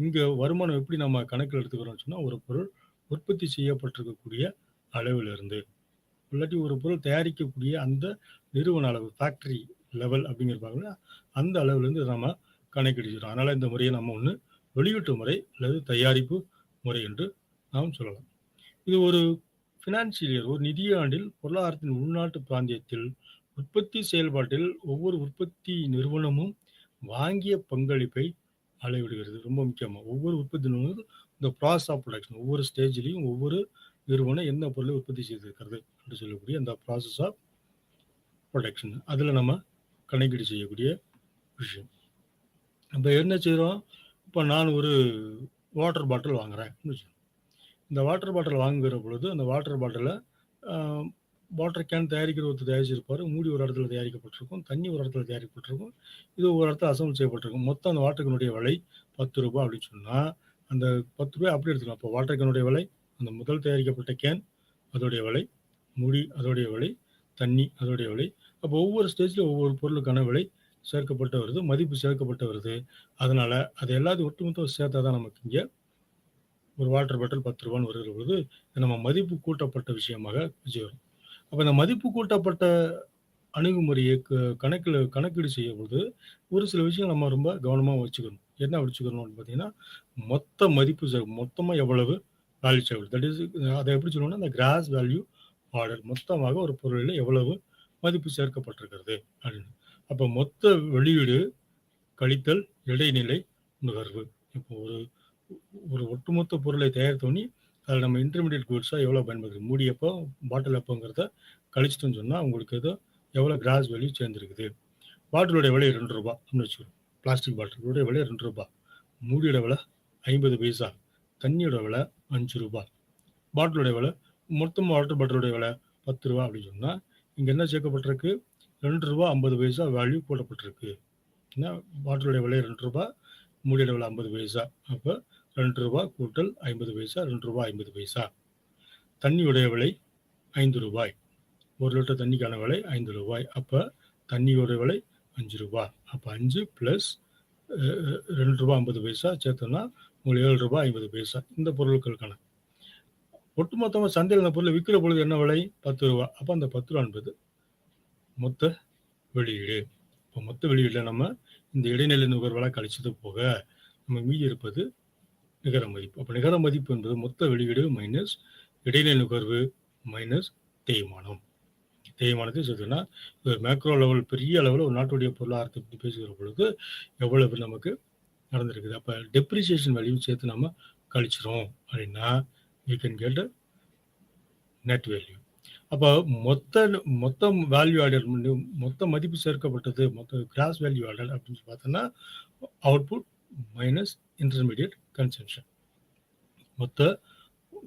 இங்க வருமானம் எப்படி நம்ம கணக்கில் எடுத்துக்கிறோம்னு சொன்னா, ஒரு பொருள் உற்பத்தி செய்யப்பட்டிருக்கக்கூடிய அளவிலிருந்து, இல்லாட்டி ஒரு பொருள் தயாரிக்கக்கூடிய அந்த நிறுவன அளவு ஃபேக்டரி லெவல் அப்படிங்கிறப்பாங்க, அந்த அளவுலேருந்து நம்ம கணக்கிடுகிறோம். அதனால இந்த முறையை நம்ம ஒன்று வெளியீட்டு முறை அல்லது தயாரிப்பு முறை என்று நாம் சொல்லலாம். இது ஒரு ஃபினான்சியல் இயர், ஒரு நிதியாண்டில் பொருளாதாரத்தின் உள்நாட்டு பிராந்தியத்தில் உற்பத்தி செயல்பாட்டில் ஒவ்வொரு உற்பத்தி நிறுவனமும் வாங்கிய பங்களிப்பை அளவிடுகிறது. ரொம்ப முக்கியமா ஒவ்வொரு உற்பத்தி நிறுவனம் இந்த ப்ராசஸ் ஆஃப் ப்ரொடக்ஷன், ஒவ்வொரு ஸ்டேஜ்லையும் ஒவ்வொரு நிறுவனம் எந்த பொருளை உற்பத்தி செய்திருக்கிறது என்று சொல்லக்கூடிய அந்த ப்ராசஸ் ஆஃப் ப்ரொடக்ஷன், அதில் நம்ம கணக்கீடு செய்யக்கூடிய விஷயம். நம்ம என்ன செய்கிறோம், இப்போ நான் ஒரு வாட்டர் பாட்டில் வாங்குறேன். இந்த வாட்டர் பாட்டில் வாங்குகிற பொழுது அந்த வாட்டர் பாட்டிலை வாட்டர் கேன் தயாரிக்கிற ஒருத்தர் தயாரிச்சிருப்பார். மூடி ஒரு இடத்துல தயாரிக்கப்பட்டிருக்கும், தண்ணி ஒரு இடத்துல தயாரிக்கப்பட்டிருக்கும், இது ஒரு இடத்துல அசம்பிள் செய்யப்பட்டிருக்கும். மொத்தம் அந்த வாட்டர் கேனுடைய விலை 10 ரூபாய் அப்படின்னு சொன்னால், அந்த 10 ரூபாய் அப்படி எடுத்துக்கலாம். அப்போ வாட்டர் கேனுடைய விலை, அந்த முதல் தயாரிக்கப்பட்ட கேன் அதோடைய விலை, மூடி அதோடைய விலை, தண்ணி அதோடைய விலை. அப்போ ஒவ்வொரு ஸ்டேஜ்லையும் ஒவ்வொரு பொருளுக்கான விலை சேர்க்கப்பட்டு வருது, மதிப்பு சேர்க்கப்பட்டு வருது. அதனால அது எல்லாத்தையும் ஒட்டுமொத்தம் சேர்த்தா தான் நமக்கு இங்கே ஒரு வாட்டர் பாட்டில் 10 ரூபான்னு வருகிற பொழுது நம்ம மதிப்பு கூட்டப்பட்ட விஷயமாக வச்சுக்கிறோம். அப்போ இந்த மதிப்பு கூட்டப்பட்ட அணுகுமுறையை கணக்கீடு செய்யும் போது ஒரு சில விஷயம் நம்ம ரொம்ப கவனமாக வச்சுக்கணும். என்ன வச்சுக்கணும்னு பார்த்தீங்கன்னா, மொத்த மதிப்பு மொத்தமாக எவ்வளவு வேல்யூ சேர்க்கணும். தட் இஸ் அதை எப்படி சொல்லணும்னா, அந்த கிராஸ் வேல்யூ ஆர்டர், மொத்தமாக ஒரு பொருளில் எவ்வளவு மதிப்பு சேர்க்கப்பட்டிருக்கிறது அப்படின்னு. அப்போ மொத்த வெளியீடு கழித்தல் இடைநிலை நுகர்வு. இப்போ ஒரு ஒட்டுமொத்த பொருளை தயாரித்தோன்னே அதில் நம்ம இன்டர்மீடியட் குட்ஸாக எவ்வளோ பயன்படுத்துது, மூடியப்போ பாட்டில் அப்போங்கிறத கழிச்சிட்டோன்னு சொன்னால் உங்களுக்கு ஏதோ எவ்வளோ கிராஸ் வேல்யூ சேர்ந்துருக்குது. பாட்டிலோடைய விலை 2 ரூபா அப்படின்னு வச்சுக்கணும். பிளாஸ்டிக் பாட்டிலோடைய விலை 2 ரூபா, மூடியோட விலை 50 பைசா, தண்ணியோட விலை 5 ரூபா, பாட்டிலோடைய விலை மொத்தமாக வாட்டர் பாட்டிலோடைய விலை 10 ரூபா அப்படின்னு சொன்னால் இங்கே என்ன சேர்க்கப்பட்டிருக்கு, 2 ரூபா 50 பைசா வேல்யூ போடப்பட்டிருக்கு. ஏன்னா பாட்டிலோடைய விலை 2 ரூபா, மூடியோட விலை 50 பைசா. அப்போ 2 ரூபா கூட்டல் 50 பைசா, 2 ரூபா 50 பைசா. தண்ணியுடைய விலை 5 ரூபாய், 1 லிட்டர் தண்ணிக்கான விலை 5 ரூபாய். அப்போ தண்ணியோட விலை 5 ரூபாய். அப்போ 5 ப்ளஸ் 2 ரூபா 50 பைசா சேர்த்தோம்னா உங்களுக்கு 7 ரூபாய் 50 பைசா. இந்த பொருட்களுக்கான ஒட்டுமொத்தமாக சந்தையில் அந்த பொருளை விற்கிற பொழுது என்ன விலை, 10 ரூபா. அப்போ அந்த 10 ரூபா என்பது மொத்த வெளியீடு. இப்போ மொத்த வெளியீட்டில் நம்ம இந்த இடைநிலை நுகர்வெல்லாம் கழிச்சது போக நம்ம மீதி இருப்பது நிகர மதிப்பு. அப்போ நிகர மதிப்பு என்பது மொத்த வெளியீடு மைனஸ் இடைநிலை நுகர்வு மைனஸ் தேய்மானம். தேய்மானத்தை சொல்லுன்னா ஒரு மேக்ரோ லெவல், பெரிய அளவில் ஒரு நாட்டுடைய பொருளாதாரத்தை பற்றி பேசுகிற பொழுது எவ்வளவு நமக்கு நடந்திருக்குது. அப்போ டெப்ரிசியேஷன் வேல்யூ சேர்த்து நம்ம கழிச்சிரும் அப்படின்னா you can get net value. அப்போ மொத்த வேல்யூ ஆடட், மொத்த மதிப்பு சேர்க்கப்பட்டது, மொத்த கிராஸ் வேல்யூ ஆடட் அப்படின்னு பார்த்தோன்னா அவுட்புட் மைனஸ் இன்டர்மீடியட் கன்சம்ஷன். மொத்த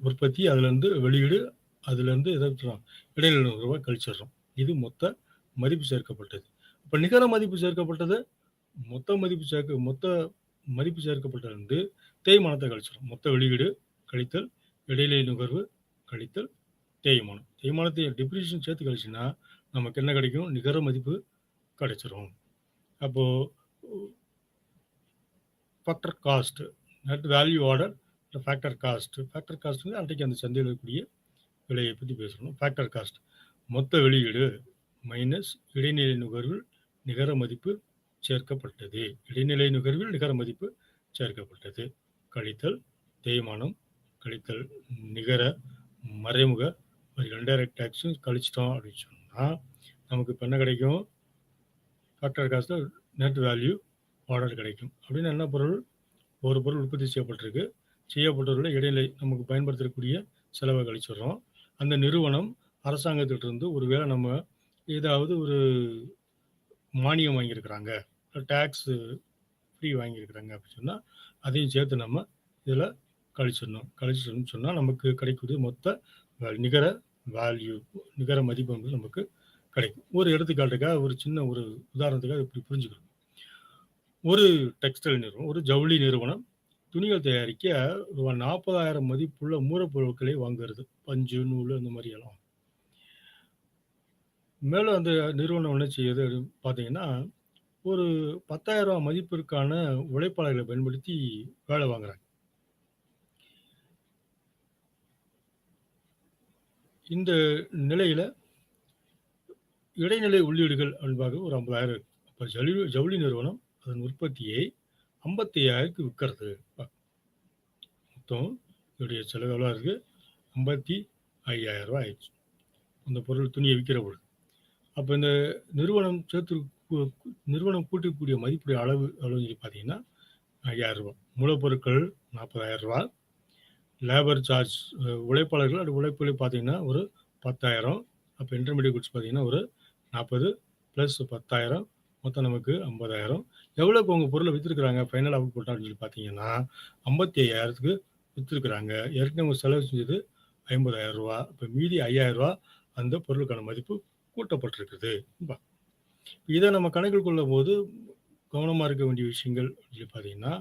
உற்பத்தி, அதுலேருந்து வெளியீடு, அதுலேருந்து எதாவது இடைநிலை ரூபாய் கழிச்சிடுறோம். இது மொத்த மதிப்பு சேர்க்கப்பட்டது. இப்போ நிகர மதிப்பு சேர்க்கப்பட்டது, மொத்த மதிப்பு சேர்க்கப்பட்டது தேய்மானத்தை கழிச்சிடும். மொத்த வெளியீடு கழித்தல் இடைநிலை நுகர்வு கழித்தல் தேய்மானம். தேய்மானத்தை டிப்ரிசியேஷன் சேர்த்து கழிச்சுன்னா நமக்கு என்ன கிடைக்கும், நிகர மதிப்பு கிடைச்சிரும். அப்போது factor cost, net value order, factor cost. Factor cost வந்து அன்றைக்கு அந்த சந்தையில் இருக்கக்கூடிய விலையை பற்றி பேசணும். ஃபேக்டர் காஸ்ட் மொத்த வெளியீடு மைனஸ் இடைநிலை நுகர்வில் நிகர மதிப்பு சேர்க்கப்பட்டது. இடைநிலை நுகர்வில் நிகர மதிப்பு சேர்க்கப்பட்டது கழித்தல் தேய்மானம் கழித்தல் நிகர மறைமுக இன்டைரக்ட் டேக்ஸும் கழிச்சிட்டோம் அப்படின்னு சொன்னால் நமக்கு இப்போ என்ன கிடைக்கும்? ஃபேக்டர் காஸ்ட்டில் நெட் வேல்யூ ஆர்டர் கிடைக்கும். அப்படின்னு என்ன பொருள்? ஒரு பொருள் உற்பத்தி செய்யப்பட்டிருக்கு, செய்யப்பட்டவர்கள் இடைநிலை நமக்கு பயன்படுத்தக்கூடிய செலவை கழிச்சிடுறோம். அந்த நிறுவனம் அரசாங்கத்திலிருந்து ஒருவேளை நம்ம ஏதாவது ஒரு மானியம் வாங்கியிருக்கிறாங்க, டேக்ஸ் ஃப்ரீ வாங்கியிருக்கிறாங்க அப்படின்னு சொன்னால் அதையும் சேர்த்து நம்ம இதில் கழிச்சிடணும்னு சொன்னால் நமக்கு கிடைக்கக்கூடிய மொத்த நிகர வேல்யூ, நிகர மதிப்பு வந்து நமக்கு கிடைக்கும். ஒரு எடுத்துக்காட்டுக்காக ஒரு சின்ன ஒரு உதாரணத்துக்காக இப்படி புரிஞ்சுக்கணும். ஒரு டெக்ஸ்டைல் நிறுவனம், ஒரு ஜவுளி நிறுவனம் துணிகள் தயாரிக்க ரூபாய் 40,000 மதிப்புள்ள மூலப்பொருட்களை வாங்குறது, பஞ்சு, நூல், அந்த மாதிரி எல்லாம். மேலும் அந்த நிறுவனம் என்ன செய்யுது அப்படின்னு பார்த்தீங்கன்னா, ஒரு 10,000 மதிப்பிற்கான உழைப்பாளர்களை பயன்படுத்தி வேலை வாங்குறாங்க. இந்த நிலையில இடைநிலை உள்ளீடுகள் அப்படின்பாக ஒரு 50,000 இருக்கு. அப்போ ஜவுளி நிறுவனம் அதன் உற்பத்தியை 55,000க்கு விற்கிறது. மொத்தம் இதோடைய செலவு எவ்வளோ இருக்குது? 55,000 ஆயிடுச்சு அந்த பொருள் துணியை விற்கிற பொழுது. அப்போ இந்த நிறுவனம் கூட்டக்கூடிய மதிப்புடைய அளவு எவ்வளோன்னு சொல்லி பார்த்தீங்கன்னா 5,000 மூலப்பொருட்கள் 40,000, லேபர் சார்ஜ் உழைப்பாளர்கள் அது உழைப்புகளை பார்த்தீங்கன்னா ஒரு 10,000. அப்போ இன்டர்மீடியட் குட்ஸ் பார்த்தீங்கன்னா ஒரு 40 + 10,000 மொத்தம் நமக்கு 50,000. எவ்வளோக்கு உங்கள் பொருளை விற்றுருக்குறாங்க ஃபைனல் அவுட் புட் அப்படின்னு சொல்லி பார்த்தீங்கன்னா 55,000க்கு விற்றுருக்குறாங்க. ஏற்கனவே செலவு செஞ்சது 50,000. இப்போ மீதி 5,000 அந்த பொருளுக்கான மதிப்பு கூட்டப்பட்டிருக்குது. இதை நம்ம கணக்கில் கொள்ளும் போது கவனமாக இருக்க வேண்டிய விஷயங்கள் சொல்லி பார்த்தீங்கன்னா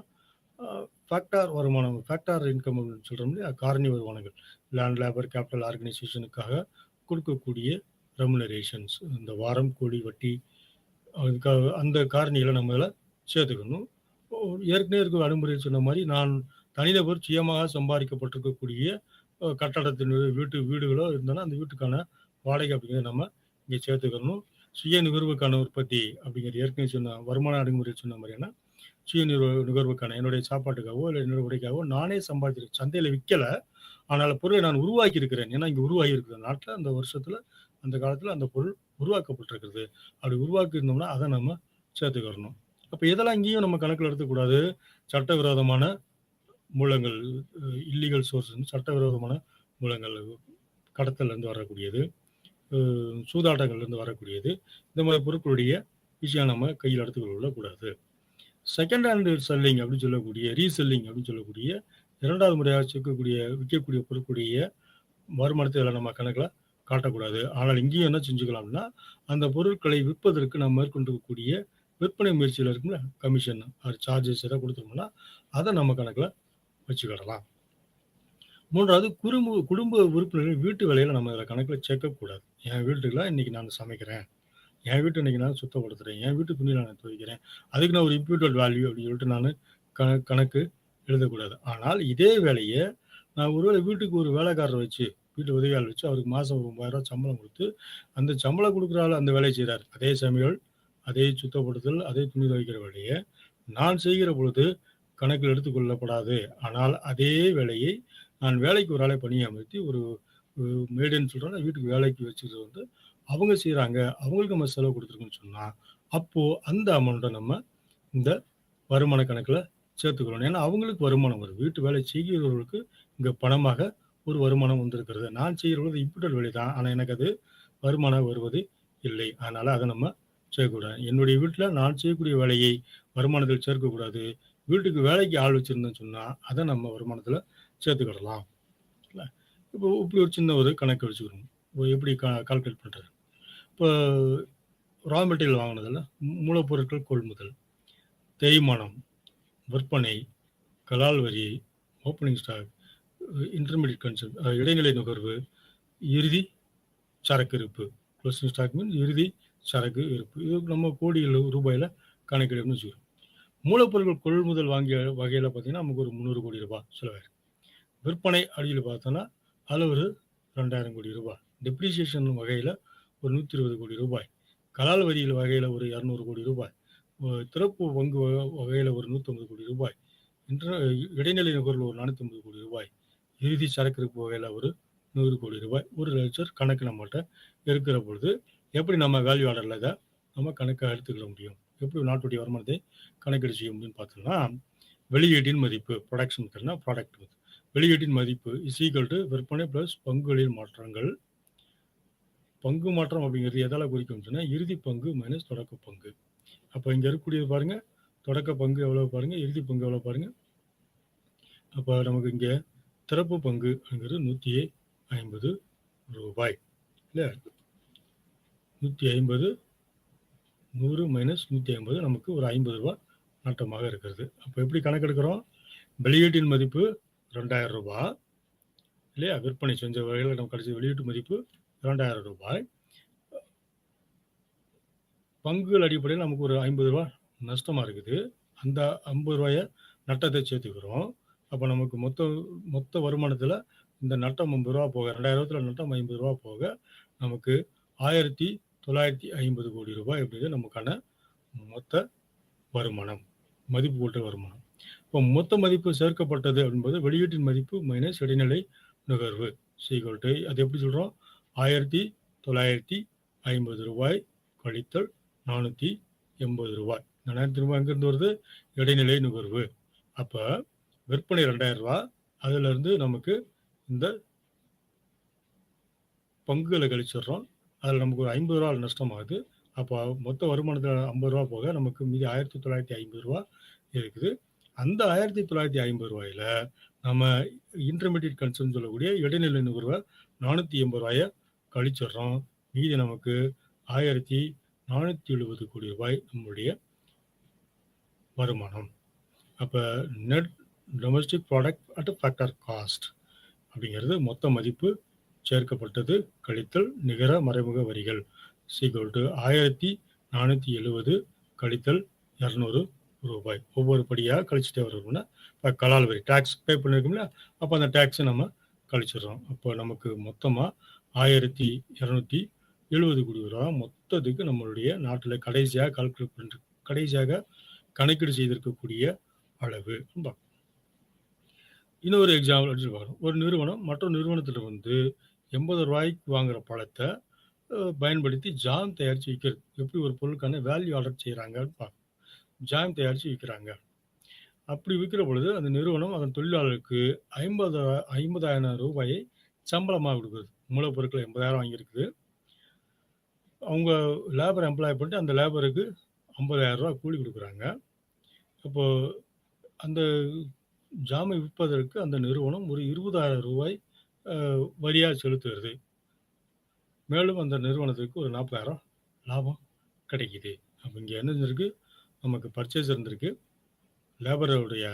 ஃபேக்டார் வருமானம், ஃபேக்டார் இன்கம் அப்படின்னு சொல்கிறோம் இல்லையா, காரணி வருமானங்கள், லேண்ட், லேபர், கேபிட்டல் ஆர்கனைசேஷனுக்காக கொடுக்கக்கூடிய ரெமுனரேஷன்ஸ், இந்த வாரம் கூலி, வட்டி, அதுக்காக அந்த காரணிகளை நம்ம இதில் சேர்த்துக்கணும். ஏற்கனவே இருக்க அனுமதி சொன்ன மாதிரி நான் தனிநபர் சுயமாக சம்பாதிக்கப்பட்டிருக்கக்கூடிய கட்டடத்தின் வீடுகளோ இருந்தோன்னா அந்த வீட்டுக்கான வாடகை அப்படிங்கிறத நம்ம இங்கே சேர்த்துக்கணும். சுய நுகர்வுக்கான உற்பத்தி அப்படிங்கிறது ஏற்கனவே சொன்ன வருமான அணுகுமுறை சொன்ன மாதிரியான சுய நுகர்வுக்கான என்னுடைய சாப்பாட்டுக்காகவோ இல்லை என்னோட உடைக்காகவோ நானே சம்பாதிச்சிருக்கேன், சந்தையில் விற்கலை, ஆனால் பொருளை நான் உருவாக்கி இருக்கிறேன். ஏன்னா இங்கே உருவாகி இருக்கிற நாட்டில் அந்த வருஷத்தில் அந்த காலத்தில் அந்த பொருள் உருவாக்கப்பட்டிருக்கிறது. அப்படி உருவாக்கி இருந்தோம்னா அதை நம்ம சேர்த்துக்கிறணும். அப்போ இதெல்லாம் இங்கேயும் நம்ம கணக்கில் எடுத்துக்கூடாது. சட்டவிரோதமான மூலங்கள், இல்லீகல் சோர்ஸ், சட்டவிரோதமான மூலங்கள், கடத்தலேருந்து வரக்கூடியது, சூதாட்டங்கள்லேருந்து வரக்கூடியது, இந்த மாதிரி பொருட்களுடைய விஷயம் நம்ம கையில் எடுத்துக்கொள்ளக்கூடாது. செகண்ட் ஹேண்ட் செல்லிங் அப்படின்னு சொல்லக்கூடிய, ரீசெல்லிங் அப்படின்னு சொல்லக்கூடிய இரண்டாவது முறையாக விற்கக்கூடிய பொருட்களுடைய வருமானத்தை எல்லாம் நம்ம கணக்கில் காட்டக்கூடாது. ஆனால் இங்கேயும் என்ன செஞ்சுக்கலாம்னா அந்த பொருட்களை விற்பதற்கு நம்ம மேற்கொண்டிருக்கக்கூடிய விற்பனை முயற்சியில் இருக்குல்ல கமிஷன் அது சார்ஜஸ் எதாவது கொடுத்துருமோம்னா அதை நம்ம கணக்கில் வச்சுக்கிடலாம். மூன்றாவது, குடும்ப உறுப்பினர்கள் வீட்டு வேலையில் நம்ம இதில் கணக்கில் சேர்க்கக்கூடாது. என் வீட்டுக்கெல்லாம் இன்றைக்கி நான் சமைக்கிறேன், என் வீட்டை இன்றைக்கி நான் சுத்தப்படுத்துகிறேன், என் வீட்டு துணியில் நான் துவைக்கிறேன், அதுக்கு நான் ஒரு இம்ப்யூட்டட் வேல்யூ அப்படின்னு சொல்லிட்டு நான் கணக்கு எழுதக்கூடாது. ஆனால் இதே வேலையை நான் ஒருவேளை வீட்டுக்கு ஒரு வேலைக்காரரை வச்சு, வீட்டு உதவியால் வச்சு அவருக்கு மாதம் ஒரு 3,000 சம்பளம் கொடுத்து அந்த சம்பளம் கொடுக்குற ஆள் அந்த வேலையை செய்கிறார், அதே சமையல், அதே சுத்தப்படுத்தல், அதே துணி துவைக்கிற வேலையை நான் செய்கிற பொழுது கணக்கில் எடுத்துக்கொள்ளப்படாது. ஆனால் அதே வேலையை நான் வேலைக்கு ஒரு ஆளை பணியமர்த்தி ஒரு மேடுன்னு சொல்கிறோன்னா வீட்டுக்கு வேலைக்கு வச்சுக்கிறது வந்து அவங்க செய்கிறாங்க, அவங்களுக்கு நம்ம செலவு கொடுத்துருக்கோன்னு சொன்னால் அப்போது அந்த அமௌண்ட்டை நம்ம இந்த வருமான கணக்கில் சேர்த்துக்கிறோம். ஏன்னா அவங்களுக்கு வருமானம் வரும். வீட்டு வேலை செய்கிறவர்களுக்கு இங்கே பணமாக ஒரு வருமானம் வந்திருக்கிறது. நான் செய்கிறது இம்ப்யூட்டட் வேலை தான், ஆனால் எனக்கு அது வருமானம் வருவது இல்லை. அதனால் அதை நம்ம சேர்க்கக்கூடாது. என்னுடைய வீட்டில் நான் செய்யக்கூடிய வேலையை வருமானத்தில் சேர்க்கக்கூடாது. வீட்டுக்கு வேலைக்கு ஆள் வச்சுருந்தேன்னு சொன்னால் அதை நம்ம வருமானத்தில் சேர்த்துக்கிடலாம். இல்லை, இப்போ இப்படி ஒரு சின்ன ஒரு கணக்கு வச்சுக்கணும். எப்படி கால்குலேட் பண்ணுறது? இப்போ ரா மெட்டீரியல் வாங்கினதில் மூலப்பொருட்கள் கொள்முதல், தேய்மானம், விற்பனை, கலால் வரி, ஓப்பனிங் ஸ்டாக், இன்டர்மீடியட் கன்செப்ட், இடைநிலை நுகர்வு, இறுதி சரக்கு இருப்பு. க்ளோசிங் ஸ்டாக் மீன்ஸ் இறுதி சரக்கு இருப்பு. இது நம்ம கோடிகள் ரூபாயில் கணக்கிடணும்னு வச்சுக்கிறோம். மூலப்பொருட்கள் கொள்முதல் வாங்கிய வகையில பார்த்தீங்கன்னா, நமக்கு ஒரு ரூ. 300 கோடி செலவாயிருக்கு. விற்பனை அடியில பார்த்தோம்னா, அதுல ஒரு ரூ. 2000 கோடி. டெப்ரிசியேஷன் வகையில ஒரு ரூ. 120 கோடி. கலால் வரிகள் வகையில ஒரு ரூ. 200 கோடி. திறப்பு பங்கு வகையில ஒரு ரூ. 150 கோடி. இடைநிலை நுகர்வில் ஒரு ரூ. 450 கோடி. இறுதி சரக்கு இருப்பு வகையில ஒரு ரூ. 100 கோடி. ஒரு லட்சம் கணக்கு நம்மகிட்ட இருக்கிற பொழுது, எப்படி நம்ம வேல்யூ ஆர்டர்ல இதை நம்ம கணக்கா எடுத்துக்கிட முடியும்? எப்படி நாட்டுடைய வருமானத்தை கணக்கீடு செய்ய முடியும்னு பார்த்தோம்னா, வெளியீட்டின் மதிப்பு ப்ரொடக்ஷன் மெத்தட்னா ப்ராடக்ட் மெத்தட். வெளியீட்டின் மதிப்பு இஸ் ஈக்குவல் டு விற்பனை பிளஸ் பங்குகளின் மாற்றங்கள். பங்கு மாற்றம் அப்படிங்கிறது எதால குறிக்கும் சொன்னா, இறுதி பங்கு மைனஸ் தொடக்க பங்கு. அப்போ இங்க இருக்கக்கூடியது பாருங்க, தொடக்க பங்கு எவ்வளவு பாருங்க, இறுதி பங்கு எவ்வளவு பாருங்க. அப்போ நமக்கு இங்க திறப்பு பங்கு அப்படிங்கிறது ரூ. 150 இல்லையா? 150 100 மைனஸ் 150 நமக்கு ஒரு ரூ. 50 நட்டமாக இருக்கிறது. அப்போ எப்படி கணக்கெடுக்கிறோம்? வெளியீட்டின் மதிப்பு ரூ. 2000 இல்லையா? விற்பனை செஞ்ச வகையில் நம்ம கிடைச்ச வெளியீட்டு மதிப்பு ரூ. 2000. பங்குகள் அடிப்படையில் நமக்கு ஒரு ரூ. 50 நஷ்டமா இருக்குது. அந்த ரூ. 50 நட்டத்தை சேர்த்துக்கிறோம். அப்போ நமக்கு மொத்த வருமானத்தில் இந்த நட்டம் ரூ. 50 போக 2000 நட்டம் ரூ. 50 போக நமக்கு ரூ. 1950 கோடி அப்படிங்கிறது நமக்கான மொத்த வருமானம், மதிப்பு கூட்டல் வருமானம். இப்போ மொத்த மதிப்பு சேர்க்கப்பட்டது என்பது வெளியீட்டின் மதிப்பு மைனஸ் இடைநிலை நுகர்வு சீக்வல்ட்டு. அது எப்படி சொல்கிறோம்? ரூ. 1950 கழித்தல் ரூ. 480. இந்த ரூ. எங்கேருந்து வருது? இடைநிலை நுகர்வு. அப்போ விற்பனை ரூ. 2000, அதுலேருந்து நமக்கு இந்த பங்குகளை கழிச்சிடுறோம். அதில் நமக்கு ஒரு ரூ. 50 நஷ்டமாகுது. அப்போ மொத்த வருமானத்தில் ரூ. 50 போக நமக்கு மீதி ரூ. 1950 இருக்குது. அந்த ரூ. 1950 நம்ம இன்டர்மீடியட் கன்சர்ன் சொல்லக்கூடிய இடைநிலை நுகர்வை ரூ. 480 கழிச்சிடுறோம். மீதி நமக்கு ரூ. 1470 கோடி நம்மளுடைய வருமானம். அப்போ net domestic product at factor cost அப்படிங்கிறது மொத்த மதிப்பு சேர்க்கப்பட்டது கழித்தல் நிகர மறைமுக வரிகள் சீக்வல் டு 1470 கழித்தல் ரூ. 200. ஒவ்வொரு படியாக கழிச்சுட்டே வரணும்னா இப்போ கலால் வரி டேக்ஸ் பே பண்ணியிருக்கோம்ல, அப்போ அந்த டேக்ஸை நம்ம கழிச்சிடுறோம். அப்போ நமக்கு மொத்தமாக 1270 கோடி மொத்தத்துக்கு நம்மளுடைய நாட்டில் கடைசியாக கணக்கீடு செய்திருக்கக்கூடிய அளவு. இன்னொரு எக்ஸாம்பிள் அடிச்சு பார்க்கணும். ஒரு நிறுவனம் மற்றொரு நிறுவனத்தில் வந்து ரூ. 80 வாங்குற பழத்தை பயன்படுத்தி ஜாம் தயாரித்து விற்கிறது. எப்படி ஒரு பொருளுக்கான வேல்யூ ஆர்டர் செய்கிறாங்கன்னு பார்க்கணும். ஜாம் தயாரித்து விற்கிறாங்க. அப்படி விற்கிற பொழுது அந்த நிறுவனம் அதன் தொழிலாளருக்கு 50,000 சம்பளமாக கொடுக்குறது. மூலப்பொருட்கள் 80,000 வாங்கியிருக்குது. அவங்க லேபர் எம்ப்ளாய் பண்ணிட்டு அந்த லேபருக்கு 50,000 கூலி கொடுக்குறாங்க. அப்போது அந்த ஜாமை விற்பதற்கு அந்த நிறுவனம் ஒரு 20,000 வரியாக செலுத்துகிறது. மேலும் அந்த நிறுவனத்துக்கு ஒரு 40,000 லாபம் கிடைக்குது. அப்போ இங்கே என்ன இருந்திருக்கு? நமக்கு பர்ச்சேஸ் இருந்திருக்கு, லேபருடைய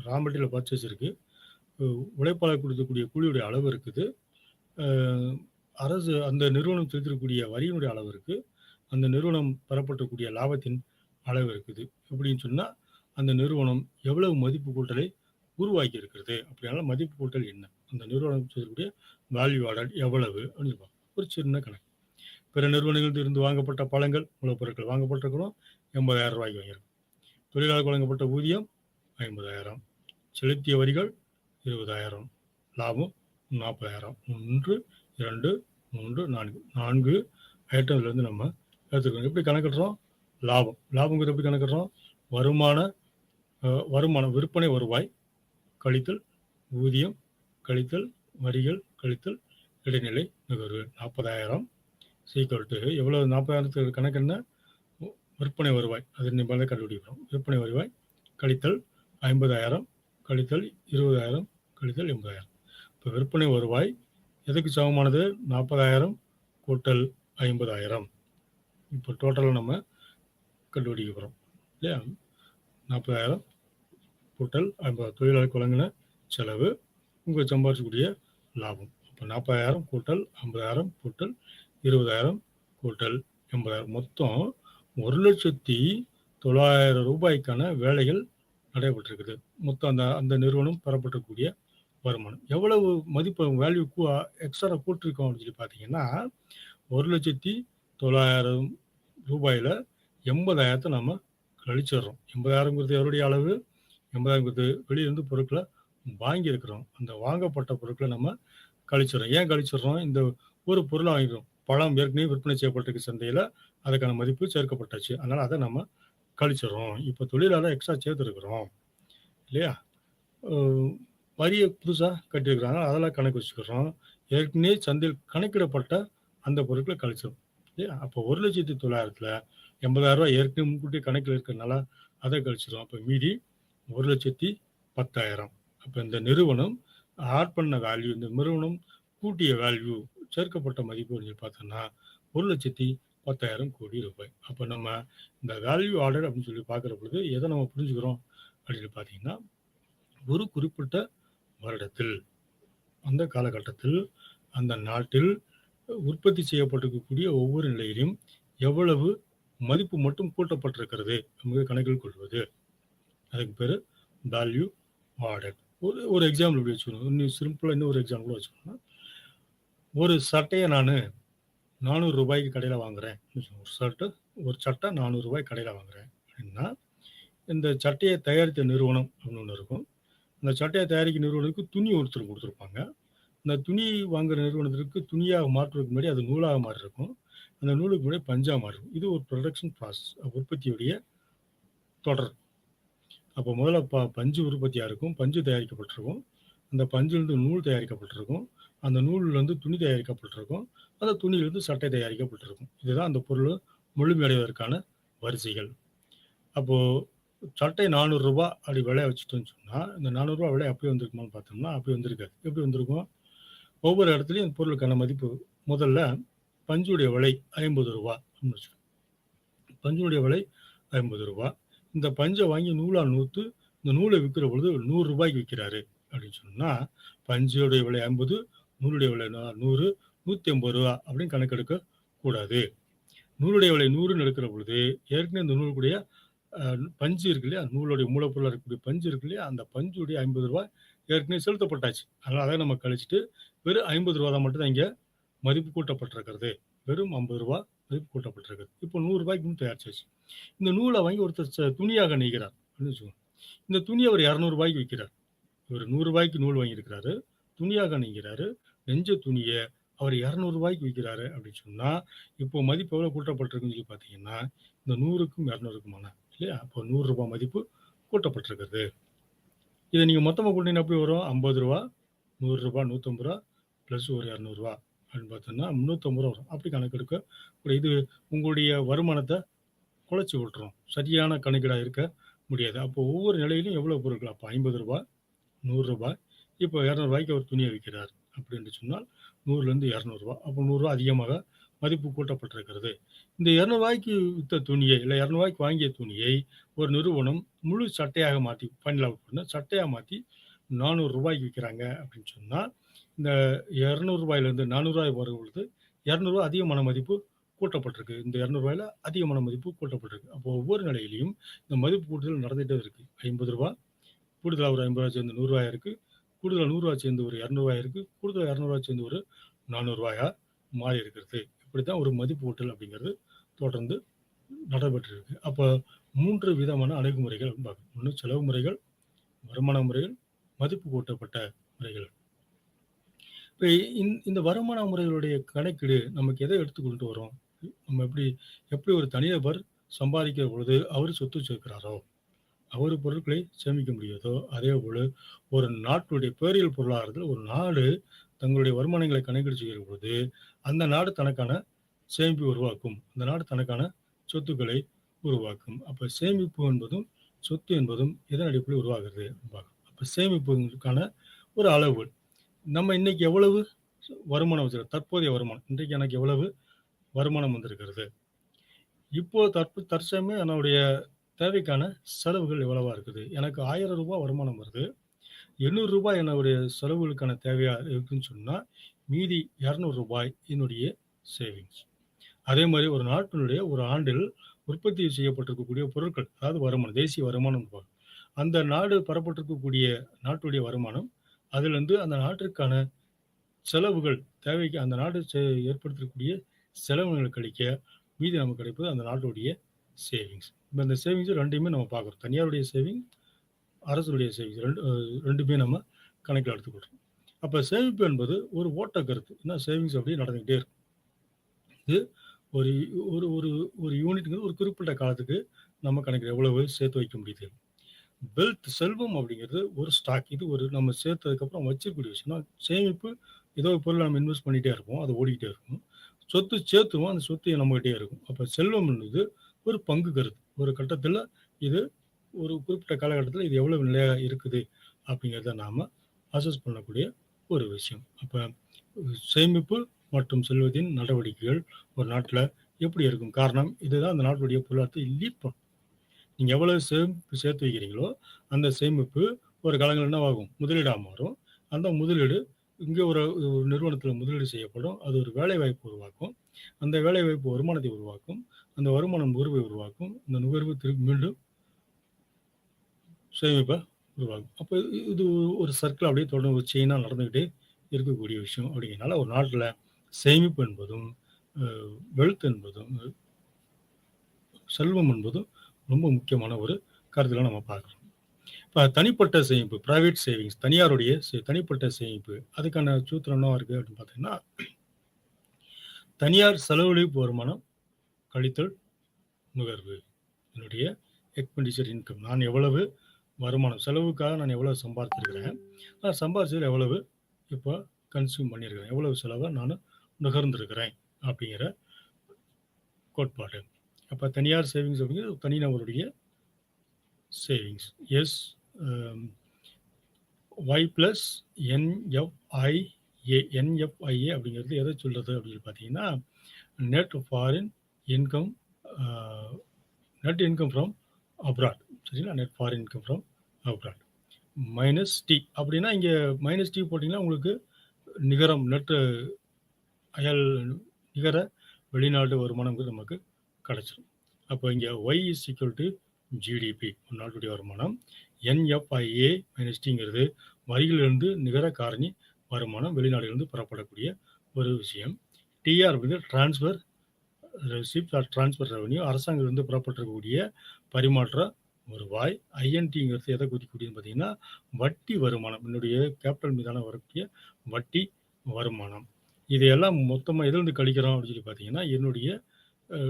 ரா மெட்டீரியல் பர்ச்சேஸ் இருக்குது, உழைப்பாளர் கொடுக்கக்கூடிய கூலியுடைய அளவு இருக்குது, அரசு அந்த நிறுவனம் செலுத்தக்கூடிய வரியினுடைய அளவு இருக்குது, அந்த நிறுவனம் பெறப்பட்டக்கூடிய லாபத்தின் அளவு இருக்குது. எப்படின்னு சொன்னால் அந்த நிறுவனம் எவ்வளவு மதிப்பு கூட்டலை உருவாக்கி இருக்கிறது, அப்படினால மதிப்பு கூட்டல் என்ன, அந்த நிறுவனம் செய்யக்கூடிய வேல்யூ ஆடட் எவ்வளவு அப்படின்னு ஒரு சின்ன கணக்கு. பிற நிறுவனங்களில் இருந்து வாங்கப்பட்ட பழங்கள் மூலப்பொருட்கள் வாங்கப்பட்டிருக்கிறோம், 80,000 வாங்கியிருக்கும். தொழிலாளர் வழங்கப்பட்ட ஊதியம் 50,000, செலுத்திய வரிகள் 20,000, லாபம் 40,000. 1 2 3 4 ஐட்டம்லேருந்து நம்ம எடுத்துக்கிறோம். எப்படி கணக்கிடுறோம்? லாபங்கிறது எப்படி கணக்கிடுறோம்? வருமானம் விற்பனை வருவாய் கழித்தல் ஊதியம் கழித்தல் வரிகள் கழித்தல் இடைநிலை நுகர்வு 40,000 சீக்வல் டு எவ்வளோ? 40,000 கணக்கு என்ன? விற்பனை வருவாய், அது நம்ம கண்டுபிடிக்கிறோம். விற்பனை வருவாய் கழித்தல் 50,000 கழித்தல் 20,000 கழித்தல் 80,000. இப்போ விற்பனை வருவாய் எதுக்கு சமமானது? 40,000 கூட்டல் 50,000. இப்போ டோட்டலாக நம்ம கண்டுபிடிக்க போகிறோம் இல்லையா? 40,000 கூட்டல் 50,000 தொழிலாளருக்கு வழங்கின செலவு, உங்கள் சம்பாதிக்கக்கூடிய லாபம். இப்போ 40,000 கூட்டல் 50,000 கூட்டல் 20,000 கூட்டல் 80,000 மொத்தம் 1,40,000 ரூ. 900 வேலைகள் நடைபெற்றிருக்குது. மொத்தம் அந்த அந்த நிறுவனம் பெறப்பட்டிருக்கக்கூடிய வருமானம். எவ்வளவு மதிப்பு வேல்யூ எக்ஸ்ட்ரா கூட்டிருக்கோம் அப்படின்னு சொல்லி பார்த்தீங்கன்னா, ரூ. 1,09,000 80,000 நம்ம கழிச்சிடுறோம். 80,000ங்கிறது எவருடைய அளவு? 80,000ங்கிறது வெளியிருந்து பொருட்கள வாங்கியிருக்கிறோம். அந்த வாங்கப்பட்ட பொருட்கள நம்ம கழிச்சிடுறோம். ஏன் கழிச்சிடுறோம்? இந்த ஒரு பொருள வாங்கிக்கிறோம். பழம் ஏற்கனவே விற்பனை செய்யப்பட்டிருக்கு சந்தையில. அதுக்கான மதிப்பு சேர்க்கப்பட்டாச்சு. அதனால அத நம்ம கழிச்சிடுறோம். இப்ப தொழிலாளர் எக்ஸ்ட்ரா சேர்த்திருக்கிறோம். இல்லையா? அ வரிய புதுசா கட்டியிருக்கிறாங்க. அதெல்லாம் கணக்கு வச்சுக்கிறோம். ஏற்கனவே சந்தையில் கணக்கிடப்பட்ட அந்த பொருட்கள கழிச்சிரும். இல்லையா? அப்போ 1,09,000த்துல ரூ. 80,000 ஏற்கனவே முன்கூட்டியே கணக்குல இருக்கிறனால அத கழிச்சிரும். அப்ப மீதி 1,10,000. அப்ப இந்த நிறுவனம் ஆட் பண்ண வேல்யூ, இந்த நிறுவனம் கூட்டிய வேல்யூ, சேர்க்கப்பட்ட மதிப்பு அப்படின்னு பார்த்தோம்னா, ரூ. 1,10,000 கோடி. அப்ப நம்ம இந்த வேல்யூ ஆடட் அப்படின்னு சொல்லி பார்க்கிற பொழுது, எத நம்ம புரிஞ்சுக்கிறோம் அப்படின்னு பார்த்தீங்கன்னா, ஒரு குறிப்பிட்ட வருடத்தில், அந்த காலகட்டத்தில், அந்த நாட்டில் உற்பத்தி செய்யப்பட்டிருக்கக்கூடிய ஒவ்வொரு நிலையிலும் எவ்வளவு மதிப்பு மட்டும் கூட்டப்பட்டிருக்கிறது என்பதை கணக்கில் கொள்வது. அதுக்கு பேரு வேல்யூ ஆடட். ஒரு ஒரு எக்ஸாம்பிள் இப்படி வச்சுக்கணும். இன்னும் சிம்பிளா இன்னொரு எக்ஸாம்பிள் வச்சுக்கணும்னா, ஒரு சட்டைய நானு ரூ. 400 கடையில வாங்குறேன். ஒரு சட்டை ரூ. 400 கடையில வாங்குறேன் அப்படின்னா, இந்த சட்டைய தயாரித்த நிறுவனம் அப்படின்னு ஒண்ணு இருக்கும். அந்த சட்டைய தயாரிக்கும் நிறுவனத்துக்கு துணி ஒருத்தர் குடுத்துருப்பாங்க. அந்த துணி வாங்குற நிறுவனத்திற்கு துணியா மாற்றுவதற்கு முன்னாடி அது நூலாக மாறியிருக்கும். அந்த நூலுக்கு முன்னாடி பஞ்சா மாறிருக்கும். இது ஒரு புரொடக்ஷன் ப்ராசஸ். உற்பத்தியுடைய தொடர். அப்போ முதல்ல பஞ்சு உற்பத்தியா இருக்கும். பஞ்சு தயாரிக்கப்பட்டிருக்கும். அந்த பஞ்சிலிருந்து நூல் தயாரிக்கப்பட்டிருக்கும். அந்த நூல்லேருந்து துணி தயாரிக்கப்பட்டிருக்கும். அந்த துணியிலிருந்து சட்டை தயாரிக்கப்பட்டிருக்கும். இதுதான் அந்த பொருள் முழுமையடைவதற்கான வரிசைகள். அப்போ சட்டை ரூ. 400 அப்படி விலைய வச்சுட்டோம்னு சொன்னா, இந்த ரூ. 400 விலை அப்பயே வந்திருக்குமான்னு பார்த்தோம்னா, அப்பயே வந்திருக்காது. எப்படி வந்திருக்கும்? ஒவ்வொரு இடத்துலயும் இந்த பொருளுக்கான மதிப்பு முதல்ல பஞ்சுடைய விலை ரூ. 50 அப்படின்னு வச்சுக்கோங்க. பஞ்சுடைய விலை ரூ. 50. இந்த பஞ்சை வாங்கி நூலா நூத்து இந்த நூலை விற்கிற பொழுது ரூ. 100 விற்கிறாரு அப்படின்னு சொன்னா, பஞ்சுடைய விலை 50, நூலுடைய விலை 100, ரூ. 150 அப்படின்னு கணக்கெடுக்க கூடாது. நூலுடைய விலை 100ன்னு எடுக்கிற பொழுது ஏற்கனவே இந்த நூலுடைய பஞ்சு இருக்கு இல்லையா? நூலுடைய மூலப்பொருளா இருக்கக்கூடிய பஞ்சு இருக்கு இல்லையா? அந்த பஞ்சுடைய ரூ. 50 ஏற்கனவே செலுத்தப்பட்டாச்சு. அதனால அதை நம்ம கழிச்சுட்டு வெறும் ரூ. 50 தான் மட்டும் தான் இங்க மதிப்பு கூட்டப்பட்டிருக்கிறது. வெறும் ரூ. 50 மதிப்பு கூட்டப்பட்டிருக்கிறது. இப்போ ரூ. 100 தயாரிச்சாச்சு. இந்த நூலை வாங்கி ஒருத்தர் துணியாக நெய்கிறார் அப்படின்னு வச்சுக்கோங்க. இந்த துணியை அவர் ரூ. 200 விற்கிறார். இவர் ரூ. 100 நூல் வாங்கியிருக்கிறாரு. துணியாக நெய்கிறாரு. நெஞ்ச துணியை அவர் ரூ. 200 விற்கிறாரு அப்படின்னு சொன்னா, இப்போ மதிப்பு எவ்வளவு கூட்டப்பட்டிருக்குன்னு சொல்லி பார்த்தீங்கன்னா, இந்த 100க்கும் 200க்குமான இல்லையா? அப்போ ரூ. 100 மதிப்பு கூட்டப்பட்டிருக்கிறது. இதை நீங்க மொத்தமா கூட்டினா எப்படி வரும்? ரூ. 50, ரூ. 100, ரூ. 150 பிளஸ் ஒரு ரூ. 200 அப்படின்னு பார்த்தோம்னா ரூ. 350 வரும். அப்படி கணக்கெடுக்க இது உங்களுடைய வருமானத்தை குலைச்சி விட்டுரும். சரியான கணக்கீடா இருக்க முடியாது. அப்போ ஒவ்வொரு நிலையிலும் எவ்வளவு பொருட்கள்? அப்போ ரூ. 50, ரூ. 100, இப்போ ரூ. 200 ஒரு துணியை விற்கிறார் அப்படின்னு சொன்னால் 100லேருந்து ரூ. 200. அப்போ ரூ. 100 அதிகமாக மதிப்பு கூட்டப்பட்டிருக்கிறது. இந்த ரூ. 200 வித்த துணியை இல்லை ரூ. 200 வாங்கிய துணியை ஒரு நிறுவனம் முழு சட்டையாக மாற்றி ஃபைனல் அவுட் பண்ண சட்டையா மாற்றி ரூ. 400 விற்கிறாங்க அப்படின்னு சொன்னா, இந்த ரூ. 200லேருந்து ரூ. 400 வரும் பொழுது ரூ. 200 அதிகமான மதிப்பு கூட்டப்பட்டிருக்கு. இந்த ரூ. 200 அதிகமான மதிப்பு கூட்டப்பட்டிருக்கு. அப்போ ஒவ்வொரு நிலையிலும் இந்த மதிப்பு கூட்டுதல் நடந்துட்டே இருக்கு. ரூ. 50 கூடுதலா ஒரு ரூ. 50 சேர்ந்து ரூ. 100 இருக்கு. கூடுதலா ரூ. 100 சேர்ந்து ஒரு ரூ. 200 இருக்கு. கூடுதலா ரூ. 200 சேர்ந்து ஒரு ரூ. 400 மாறி இருக்கிறது. இப்படித்தான் ஒரு மதிப்பு கூட்டல் அப்படிங்கிறது தொடர்ந்து நடைபெற்றிருக்கு. அப்போ 3 விதமான அணுகுமுறைகள் பார்க்கணும். ஒண்ணு செலவு முறைகள், வருமான முறைகள், மதிப்பு கூட்டப்பட்ட முறைகள். இப்ப இந்த வருமான முறைகளுடைய கணக்கீடு நமக்கு எதை எடுத்துக்கொண்டு வரும்? நம்ம எப்படி ஒரு தனிநபர் சம்பாதிக்கிற பொழுது அவரு சொத்து சேர்க்கிறாரோ, அவரு பொருட்களை சேமிக்க முடியாதோ, அதே போல ஒரு நாட்டுடைய பேரியல் பொருளாதாரத்தில் ஒரு நாடு தங்களுடைய வருமானங்களை கணக்கீடு செய்கிற பொழுது, அந்த நாடு தனக்கான சேமிப்பு உருவாக்கும். அந்த நாடு தனக்கான சொத்துக்களை உருவாக்கும். அப்ப சேமிப்பு என்பதும், சொத்து என்பதும் எதன் அடிப்படையில் உருவாகிறது? அப்ப சேமிப்புக்கான ஒரு அளவுகோல். நம்ம இன்னைக்கு எவ்வளவு வருமானம் வச்சிருக்கோம்? தற்போதைய வருமானம். இன்றைக்கு எனக்கு எவ்வளவு வருமானம் வந்திருக்கிறது? இப்போ தற்சமயம் என்னுடைய தேவைக்கான செலவுகள் எவ்வளவா இருக்குது? எனக்கு ரூ. 1000 வருமானம் வருது. ரூ. 800 என்னுடைய செலவுகளுக்கான தேவையா இருக்குன்னு சொன்னா, மீதி ரூ. 200 என்னுடைய சேவிங்ஸ். அதே மாதிரி ஒரு நாட்டினுடைய ஒரு ஆண்டில் உற்பத்தி செய்யப்பட்டிருக்கக்கூடிய பொருட்கள், அதாவது வருமானம், தேசிய வருமானம். அந்த நாடு பெறப்பட்டிருக்கக்கூடிய நாட்டுடைய வருமானம், அதிலிருந்து அந்த நாட்டிற்கான செலவுகள் தேவைக்கு அந்த நாடு ஏற்படுத்தக்கூடிய செலவுகளை கழிக்க மீதி நமக்கு கிடைப்பது அந்த நாட்டுடைய சேவிங்ஸ். இப்ப இந்த சேவிங்ஸ் 2யுமே நம்ம பார்க்குறோம். தனியாருடைய சேவிங், அரசுடைய சேவிங்ஸ் 2மே நம்ம கணக்கில் எடுத்துக்கொள்றோம். அப்ப சேமிப்பு என்பது ஒரு ஓட்ட கருத்து. ஏன்னா சேவிங்ஸ் அப்படியே நடந்துகிட்டே இருக்கும். இது ஒரு ஒரு ஒரு ஒரு யூனிட்ங்கிறது ஒரு குறிப்பிட்ட காலத்துக்கு நம்ம கணக்கு எவ்வளவு சேர்த்து வைக்க முடியுது. வெல்த் செல்வம் அப்படிங்கிறது ஒரு ஸ்டாக். இது ஒரு நம்ம சேர்த்ததுக்கப்புறம் வச்சிருக்கக்கூடிய விஷயம். சேமிப்பு ஏதோ ஒரு பொருள் நம்ம இன்வெஸ்ட் பண்ணிட்டே இருப்போம். அது ஓடிக்கிட்டே இருக்கும். சொத்து சேர்த்துவோம். அந்த சொத்து நம்மகிட்டே இருக்கும். அப்ப செல்வம் என்பது ஒரு பங்கு கருத்து. ஒரு கட்டத்துல இது ஒரு குறிப்பிட்ட காலகட்டத்தில் இது எவ்வளவு நிலையா இருக்குது அப்படிங்கிறத நாம அசஸ் பண்ணக்கூடிய ஒரு விஷயம். அப்ப சேமிப்பு மற்றும் செல்வத்தின் நடவடிக்கைகள் ஒரு நாட்டுல எப்படி இருக்கும்? காரணம் இதுதான் அந்த நாட்டுடைய பொருளாதாரத்தை லீட் பண்ணும். நீங்க எவ்வளவு சேமிப்பு சேர்த்து வைக்கிறீங்களோ, அந்த சேமிப்பு ஒரு காலங்கள் என்னவாகும்? முதலீடா மாறும். அந்த முதலீடு இங்க ஒரு நிறுவனத்துல முதலீடு செய்யப்படும். அது ஒரு வேலைவாய்ப்பு உருவாக்கும். அந்த வேலைவாய்ப்பு வருமானத்தை உருவாக்கும். அந்த வருமானம் நுகர்வை உருவாக்கும். அந்த நுகர்வு திருப்பி மீண்டும் சேமிப்ப உருவாக்கும். அப்ப இது ஒரு சர்க்கிள் அப்படியே தொடர்ந்து ஒரு செயினா நடந்துகிட்டே இருக்கக்கூடிய விஷயம். அப்படிங்கிறனால ஒரு நாட்டுல சேமிப்பு என்பதும், வெல்த் என்பதும், செல்வம் என்பதும் ரொம்ப முக்கியமான ஒரு கருத்துல நம்ம பார்க்குறோம். இப்ப தனிப்பட்ட சேமிப்பு, பிரைவேட் சேவிங்ஸ், தனியாருடைய தனிப்பட்ட சேமிப்பு, அதுக்கான சூத்திரம் என்னவா இருக்கு அப்படின்னு பார்த்தீங்கன்னா, தனியார் செலவழிப்பு வருமானம் கழித்தல் நுகர்வு. என்னுடைய எக்ஸ்பெண்டிச்சர் இன்கம். நான் எவ்வளவு வருமானம், செலவுக்காக நான் எவ்வளவு சம்பாதிச்சிருக்கிறேன், நான் சம்பாதிச்சதில் எவ்வளவு இப்போ கன்சியூம் பண்ணியிருக்கிறேன், எவ்வளவு செலவை நான் நுகர்ந்திருக்கிறேன் அப்படிங்கிற கோட்பாடு. அப்போ தனியார் சேவிங்ஸ் அப்படிங்கிறது தனிநபருடைய savings. S Y plus NFIA. NFIA அப்படிங்கிறது எதை சொல்கிறது அப்படின்னு பார்த்தீங்கன்னா, net foreign income, net income from abroad. சரிங்களா? Net foreign income from abroad minus T. அப்படின்னா இங்கே மைனஸ் டி போட்டிங்கன்னா உங்களுக்கு நிகரம் நெட் அயல் நிகர வெளிநாட்டு வருமானங்கிறது நமக்கு கிடைச்சிடும். அப்போ இங்கே y is equal to GDP, ஒரு நாட்டுடைய வருமானம். என்எஃப்ஐஏ மைனஸ் டிங்கிறது வரிகளிலிருந்து நிகர காரணி வருமானம், வெளிநாடுகளிலிருந்து பெறப்படக்கூடிய ஒரு விஷயம். டிஆர் அப்படிங்கிறது transfer receipt or transfer revenue, அரசாங்கத்திலிருந்து பெறப்பட்டிருக்கக்கூடிய பரிமாற்ற வருவாய். ஐஎன்டிங்கிறது எதை குறிக்கக்கூடியதுன்னு பார்த்தீங்கன்னா வட்டி வருமானம், என்னுடைய கேபிட்டல் மீதான வரக்கூடிய வட்டி வருமானம். இதையெல்லாம் மொத்தமாக எதிலிருந்து கழிக்கிறோம் அப்படின்னு சொல்லி பார்த்தீங்கன்னா என்னுடைய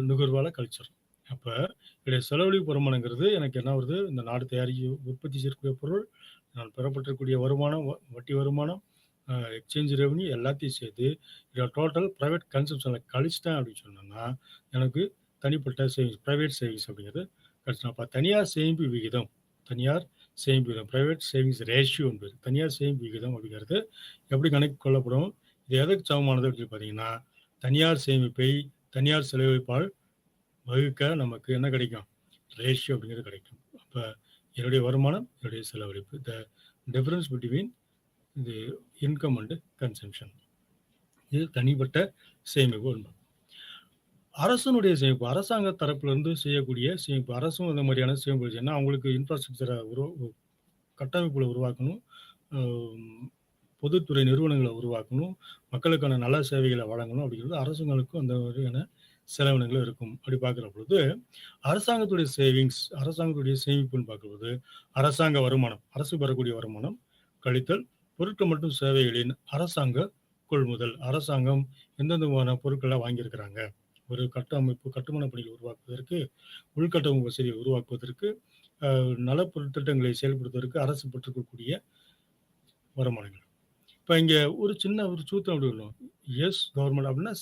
நுகர்வால் கழிச்சிடும். அப்போ என்னுடைய செலவழிப்பு வருமானங்கிறது எனக்கு என்ன வருது? இந்த நாடு உற்பத்தி செய்யக்கூடிய பொருள், நான் பெறப்பட்டிருக்கக்கூடிய வருமானம், வட்டி வருமானம், எக்ஸ்சேஞ்ச் ரெவன்யூ எல்லாத்தையும் சேர்த்து இதோட டோட்டல் ப்ரைவேட் கன்சம்ஷனில் கழிச்சிட்டேன் அப்படின்னு சொன்னோம்னா எனக்கு தனிப்பட்ட சேவிங்ஸ், ப்ரைவேட் சேவிங்ஸ் அப்படிங்கிறது கழிச்சிடும். அப்போ தனியார் சேமிப்பு விகிதம், தனியார் சேமிப்பு விகிதம், ப்ரைவேட் சேவிங்ஸ் ரேஷியோ என்பது தனியார் சேமிப்பு விகிதம் அப்படிங்கிறது எப்படி கணக்கு கொள்ளப்படும்? இது எதற்கு சமமானது அப்படின்னு பார்த்தீங்கன்னா, தனியார் சேமிப்பை தனியார் செலவழிப்பால் வகுக்க நமக்கு என்ன கிடைக்கும்? ரேஷியோ அப்படிங்கிறது கிடைக்கும். அப்போ என்னுடைய வருமானம், என்னுடைய செலவழிப்பு, த டிஃபரன்ஸ் பிட்வீன் இது இன்கம் அண்ட் கன்சம்ஷன். இது தனிப்பட்ட சேமிப்பு என்பது. அரசனுடைய சேமிப்பு, அரசாங்க தரப்பிலிருந்து செய்யக்கூடிய சேமிப்பு. அரசும் இந்த மாதிரியான சேமிப்பு ஏன்னா அவங்களுக்கு இன்ஃப்ராஸ்ட்ரக்சரை கட்டமைப்புகளை உருவாக்கணும், பொதுத்துறை நிறுவனங்களை உருவாக்கணும், மக்களுக்கான நல சேவைகளை வழங்கணும். அப்படிங்கிறது அரசுங்களுக்கும் அந்த மாதிரியான செலவினங்களும் இருக்கும். அப்படி பார்க்குற பொழுது அரசாங்கத்துடைய சேவிங்ஸ், அரசாங்கத்துடைய சேமிப்புன்னு பார்க்கும்போது அரசாங்க வருமானம், அரசு பெறக்கூடிய வருமானம் கழித்தல் பொருட்கள் மற்றும் சேவைகளின் அரசாங்க கொள்முதல். அரசாங்கம் எந்தெந்த விதமான பொருட்களை வாங்கியிருக்கிறாங்க, ஒரு கட்டமைப்பு கட்டுமான பணிகளை உருவாக்குவதற்கு, உள்கட்டமைப்பு வசதியை உருவாக்குவதற்கு, நலப்பொருட்திட்டங்களை செயல்படுத்துவதற்கு அரசு பெற்றிருக்கக்கூடிய வருமானங்கள். இப்போ இங்கே ஒரு சின்ன ஒரு சூத்திரம் அப்படி உள்ளோம். எஸ் கவர்மெண்ட் அப்படின்னா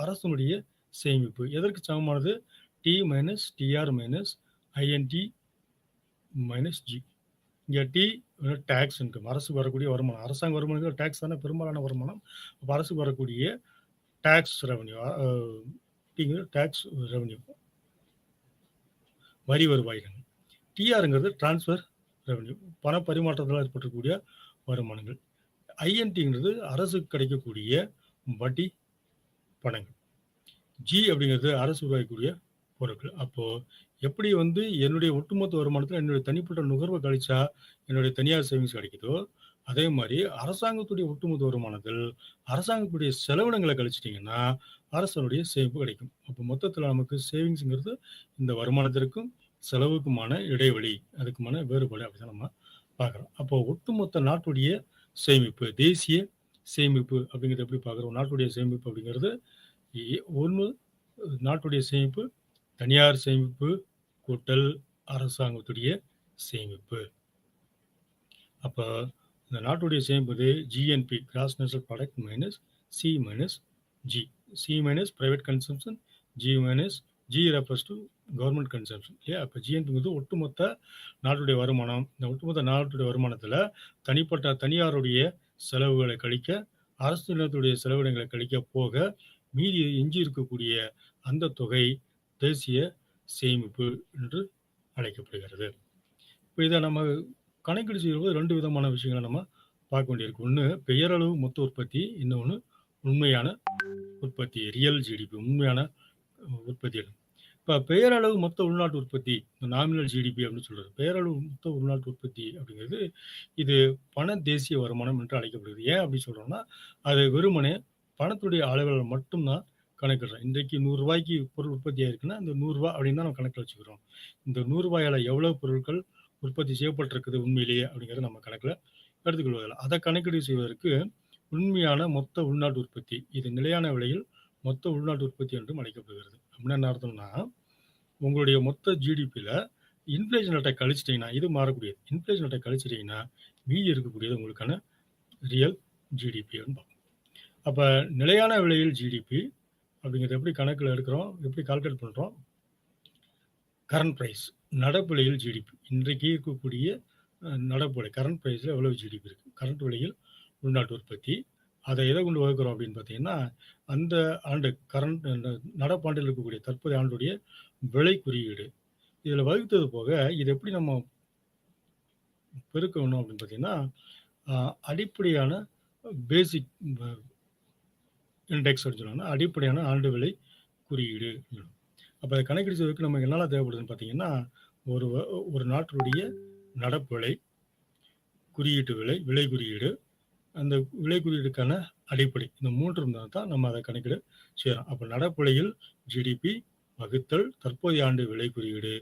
அரசனுடைய சேமிப்பு எதற்கு சமமானது? T minus TR minus INT minus G. இங்கே டி டேக்ஸ் இன்கம், அரசு வரக்கூடிய வருமானம். அரசாங்க வருமானங்கள் டேக்ஸ் தானே பெரும்பாலான வருமானம். அப்போ அரசு வரக்கூடிய டேக்ஸ் ரெவன்யூ, டிங்கிறது டேக்ஸ் ரெவன்யூ, வரி வருவாய்கள். டிஆருங்கிறது டிரான்ஸ்ஃபர் ரெவன்யூ, பண பரிமாற்றத்தில் ஏற்பட்டிருக்கக்கூடிய வருமானங்கள். ஐஎன்டிங்கிறது அரசுக்கு கிடைக்கக்கூடிய வட்டி பணங்கள். ஜி அப்படிங்கிறது அரசு உருவாக்கக்கூடிய பொருட்கள். அப்போ எப்படி வந்து என்னுடைய ஒட்டுமொத்த வருமானத்தில என்னுடைய தனிப்பட்ட நுகர்வ கழிச்சா, என்னுடைய தனியார் சேவிங்ஸ் கிடைக்குதோ, அதே மாரி அரசாங்கத்துடைய ஒட்டுமொத்த வருமானத்தில், அரசாங்கத்துடைய செலவினங்கள கழிச்சிட்டீங்கன்னா, அரசனுடைய சேமிப்பு கிடைக்கும். அப்போ மொத்தத்தில நமக்கு சேவிங்ஸ்ங்கிறது இந்த வருமானத்திற்கும், செலவுக்குமான இடைவெளி, அதுக்குமான வேறுபாடு அப்படிதான் நம்ம பார்க்குறோம். அப்போ ஒட்டுமொத்த நாட்டுடைய சேமிப்பு, தேசிய சேமிப்பு அப்படிங்கிறத எப்படி பார்க்குறோம்? நாட்டுடைய சேமிப்பு அப்படிங்கிறது, 1 நாட்டுடைய சேமிப்பு, தனியார் சேமிப்பு கூட்டல் அரசாங்கத்துடைய சேமிப்பு. அப்ப இந்த நாட்டுடைய சேமிப்பு வந்து GNB cross national product minus C minus G. C minus private consumption, G minus G refers to government consumption இல்லையா? அப்போ ஜிஎன்பி ஒட்டுமொத்த நாட்டுடைய வருமானம். இந்த ஒட்டுமொத்த நாட்டுடைய வருமானத்தில் தனியாருடைய செலவுகளை கழிக்க, அரசு நிலத்துடைய செலவினங்களை கழிக்க போக மீதி எஞ்சி இருக்கக்கூடிய அந்த தொகை தேசிய சேமிப்பு என்று அழைக்கப்படுகிறது. இப்போ இதை நம்ம கணக்கீடு செய்யும்போது 2 விதமான விஷயங்களை நம்ம பார்க்க வேண்டியிருக்கு. ஒன்று பெயரளவு மொத்த உற்பத்தி, இன்னொன்று உண்மையான உற்பத்தி, ரியல் ஜிடிபி, உண்மையான உற்பத்தி. இப்போ பெயரளவு மொத்த உள்நாட்டு உற்பத்தி, நாமினல் ஜிடிபி அப்படின்னு சொல்றது. பெயரளவு மொத்த உள்நாட்டு உற்பத்தி அப்படிங்கிறது இது பண தேசிய வருமானம் என்று அழைக்கப்படுகிறது. ஏன் அப்படி சொல்றோம்னா, அது வெறுமனே பணத்துடைய அளவில் மட்டும்தான் கணக்கிடுறோம். இன்றைக்கு ரூ. 100 பொருள் உற்பத்தி ஆயிருக்குன்னா, இந்த ரூ. 100 அப்படின்னு தான் நம்ம கணக்கில் வச்சுக்கிறோம். இந்த ரூ. 100 எவ்வளவு பொருட்கள் உற்பத்தி செய்யப்பட்டிருக்குது உண்மையிலேயே அப்படிங்கிறத நம்ம கணக்கில் எடுத்துக்கொள்வதில்லை. அதை கணக்கீடு செய்வதற்கு உண்மையான மொத்த உள்நாட்டு உற்பத்தி, இது நிலையான விலையில் மொத்த உள்நாட்டு உற்பத்தி என்றும் அழைக்கப்படுகிறது. அப்படின்னா என்ன அர்த்தம்னா, உங்களுடைய மொத்த ஜிடிபியில் இன்ஃப்ளேஷன் ரேட்டை கழிச்சிட்டிங்கன்னா, இது மாறக்கூடியது. இன்ஃப்ளேஷன் ரேட்டை கழிச்சிட்டிங்கன்னா மீதி இருக்கக்கூடியது உங்களுக்கான ரியல் ஜிடிபி அப்படின்னு பார்ப்போம். அப்போ நிலையான விலையில் ஜிடிபி அப்படிங்கிறது எப்படி கணக்கில் எடுக்கிறோம், எப்படி கால்குலேட் பண்ணுறோம்? கரண்ட் ப்ரைஸ், நடப்பு விலையில் ஜிடிபி, இன்றைக்கு இருக்கக்கூடிய நடப்பு விலை, கரண்ட் ப்ரைஸில் எவ்வளவு ஜிடிபி இருக்குது, கரண்ட் விலையில் உள்நாட்டு உற்பத்தி, அதை எதை கொண்டு வகுக்கிறோம் அப்படின்னு பார்த்தீங்கன்னா, அந்த ஆண்டு கரண்ட் நடப்பாண்டில் இருக்கக்கூடிய தற்போதைய ஆண்டுடைய விலை குறியீடு, இதில் வகுத்தது போக இது எப்படி நம்ம பெருக்கணும் அப்படின்னு பார்த்தீங்கன்னா, அடிப்படையான பேசிக் இண்டெக்ஸ் அப்படின்னு சொல்லுவாங்கன்னா, அடிப்படையான ஆண்டு விலை குறியீடு. அப்போ அதை கணக்கீடு செய்வதற்கு நமக்கு என்னெல்லாம் தேவைப்படுதுன்னு பார்த்தீங்கன்னா, ஒரு நாட்டினுடைய நடப்பு விலை, குறியீட்டு விலை, விலை குறியீடு, அந்த விலை குறியீடுக்கான அடிப்படை, இந்த 3 இருந்தால் தான் நம்ம அதை கணக்கீடு செய்கிறோம். அப்போ நடப்பு விலையில் ஜிடிபி வகுத்தல் தற்போதைய ஆண்டு விலை குறியீடு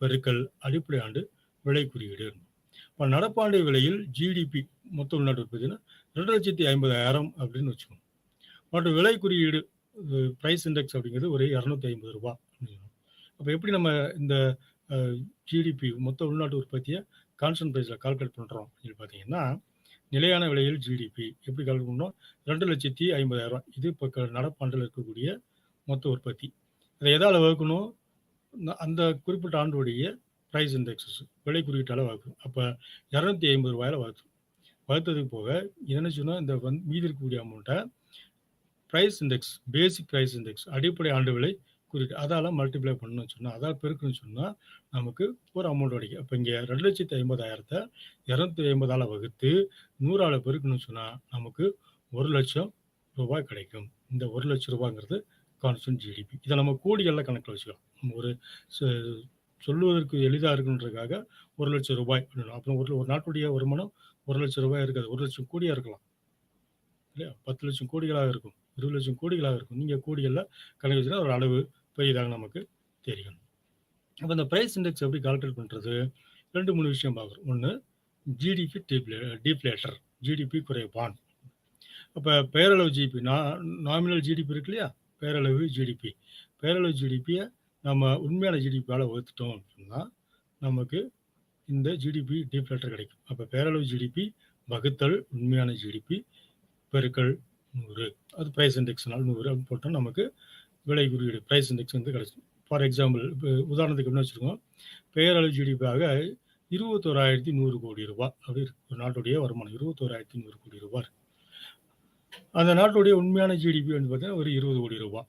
பெருக்கல் அடிப்படை ஆண்டு விலை குறியீடு. இப்போ நடப்பாண்டு விலையில் ஜிடிபி மொத்த உள்நாட்டு உற்பத்தினா 2,50,000 அப்படின்னு வச்சுக்கோங்க. மற்றும் விலை குறியீடு ப்ரைஸ் இண்டெக்ஸ் அப்படிங்கிறது ஒரு ரூ. 250. அப்போ எப்படி நம்ம இந்த ஜிடிபி மொத்த உள்நாட்டு உற்பத்தியை கான்ஸ்டன்ட் ப்ரைஸில் கால்குலேட் பண்ணுறோம் அப்படின்னு பார்த்தீங்கன்னா, நிலையான விலையில் ஜிடிபி எப்படி கால்குலேட் பண்ணுறோம்? 2,50,000. இது இப்போ நடப்பாண்டில் இருக்கக்கூடிய மொத்த உற்பத்தி. அதை எதால் வகுக்கணும்? அந்த குறிப்பிட்ட ஆண்டுடைய ப்ரைஸ் இண்டெக்ஸஸ் விலை குறியீட்டால் வகுக்கணும். அப்போ ரூ. 250 வகுத்ததுக்கு போக என்ன சொன்னால், இந்த மீதி இருக்கக்கூடிய அமௌண்ட்டை price index, basic price index, அடிப்படை ஆண்டு விலை குறியீடு, அதால் மல்டிப்ளை பண்ணணும்னு சொன்னால், அதால் பெருக்குன்னு சொன்னால் நமக்கு ஒரு அமௌண்ட் கிடைக்கும். அப்போ இங்கே 2,50,000 250ஆல் வகுத்து 100ஆல் பெருக்கணும்னு சொன்னால் நமக்கு ரூ. 1,00,000 கிடைக்கும். இந்த ரூ. 1,00,000 கான்ஸ்டன்ட் ஜிடிபி. இதை நம்ம கோடிகளில் கணக்கில் வச்சுக்கலாம். நம்ம ஒரு சொல்லுவதற்கு எளிதாக இருக்குன்றதுக்காக ரூ. 1,00,000 அப்படின்னு. அப்புறம் ஒரு நாட்டுடைய வருமானம் ரூ. 1,00,000 இருக்காது, 1,00,000 கோடியாக இருக்கலாம் இல்லையா? 10,00,000 கோடிகளாக இருக்கும், 20,00,000 கோடிகளாக இருக்கும். நீங்கள் கோடிகளில் கணக்கு வச்சுன்னா ஒரு அளவு பெரியதாக நமக்கு தெரியும். அப்போ இந்த ப்ரைஸ் இண்டெக்ஸ் எப்படி கால்குலேட் பண்ணுறது? 2-3 விஷயம் பார்க்குறோம். ஒன்று ஜிடிபி டீப்ளேட்டர், ஜிடிபி குறைவான். அப்போ பெயரளவு ஜிடிபி, நாமினல் ஜிடிபி இருக்கு இல்லையா? பெயரளவு ஜிடிபியை நம்ம உண்மையான ஜிடிபியால் வகுத்துட்டோம் அப்படின்னா நமக்கு இந்த ஜிடிபி டீப்ளேட்டர் கிடைக்கும். அப்போ பெயரளவு ஜிடிபி வகுத்தல் உண்மையான ஜிடிபி பெருக்கல் 100, அது ப்ரைஸ் இண்டெக்ஸ்னால் 100 அப்படின்னு போட்டால் நமக்கு விலை குறியீடு ப்ரைஸ் இண்டெக்ஸ் வந்து கிடைச்சிடும். ஃபார் எக்ஸாம்பிள், இப்போ உதாரணத்துக்கு என்ன வச்சுருக்கோம், பெயரளவு ஜிடிபியாக 21,100 கோடி ரூபாய் அப்படி இருக்கு. ஒரு நாட்டுடைய வருமானம் 21,100 கோடி ரூபாய். அந்த நாட்டுடைய உண்மையான ஜிடிபி வந்து பார்த்தீங்கன்னா ஒரு 20 கோடி ரூபாய்.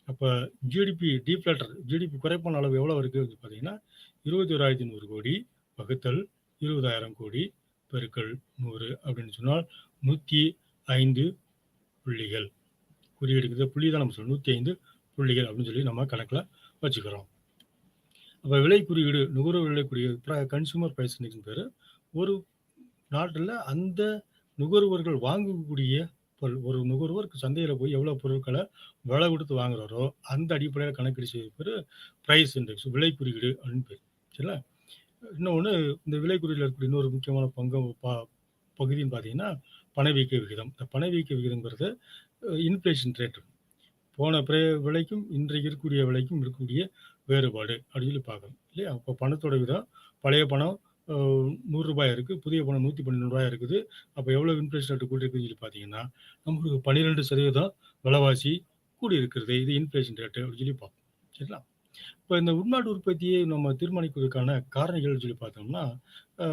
அப்போ ஜிடிபி டீப்ளேட்டர், ஜிடிபி குறைப்பான அளவு எவ்வளோ இருக்குது பார்த்தீங்கன்னா 21,100 கோடி வகுத்தல் 20,000 கோடி பெருக்கல் 100 அப்படின்னு சொன்னால் 105 புள்ளிகள். குறியீடுக்கு புள்ளி தான் நம்ம சொல்லணும், 105 புள்ளிகள் அப்படின்னு சொல்லி நம்ம கணக்கில் வச்சுக்கிறோம். அப்ப விலை குறியீடு, நுகர்வோர் விலை குறியீடு கன்சியூமர் பிரைஸ் இண்டெக்ஸ்ன்னு பேரு. ஒரு நாட்டுல அந்த நுகர்வோர்கள் வாங்கக்கூடிய ஒரு நுகர்வோர் சந்தையில போய் எவ்வளவு பொருட்கள விலை குடுத்து வாங்குறாரோ, அந்த அடிப்படையில கணக்கீடு செய்யறது பேரு பிரைஸ் இண்டெக்ஸ் விலை குறியீடு அப்படின்னு பேரு. சரிங்களா? இன்னொன்னு இந்த விலை குறியீடுல இருக்கக்கூடிய இன்னொரு முக்கியமான பகுதின்னு பார்த்தீங்கன்னா, பணவீக்க விகிதம். இந்த பணவீக்க விகிதம்ங்கிறது இன்ஃப்ளேஷன் ரேட். போன விலைக்கும் இன்றைக்கு இருக்கக்கூடிய விலைக்கும் இருக்கக்கூடிய வேறுபாடு அப்படின்னு சொல்லி பார்க்கணும் இல்லையா? அப்போ பணத்தோட விதம் பழைய பணம் ரூ. 100 இருக்கு. புதிய பணம் ரூ. 112 இருக்குது. அப்போ எவ்வளோ இன்ஃப்ளேஷன் ரேட் கூடியிருக்குன்னு சொல்லி பார்த்தீங்கன்னா, நமக்கு 12% விலைவாசி கூடியிருக்கிறது. இது இன்ஃப்ளேஷன் ரேட்டு அப்படின்னு சொல்லி பார்ப்போம். சரிங்களா? இப்போ இந்த உள்நாட்டு உற்பத்தியை நம்ம தீர்மானிக்கிறதுக்கான காரணிகள்னு சொல்லி பார்த்தோம்னா, அ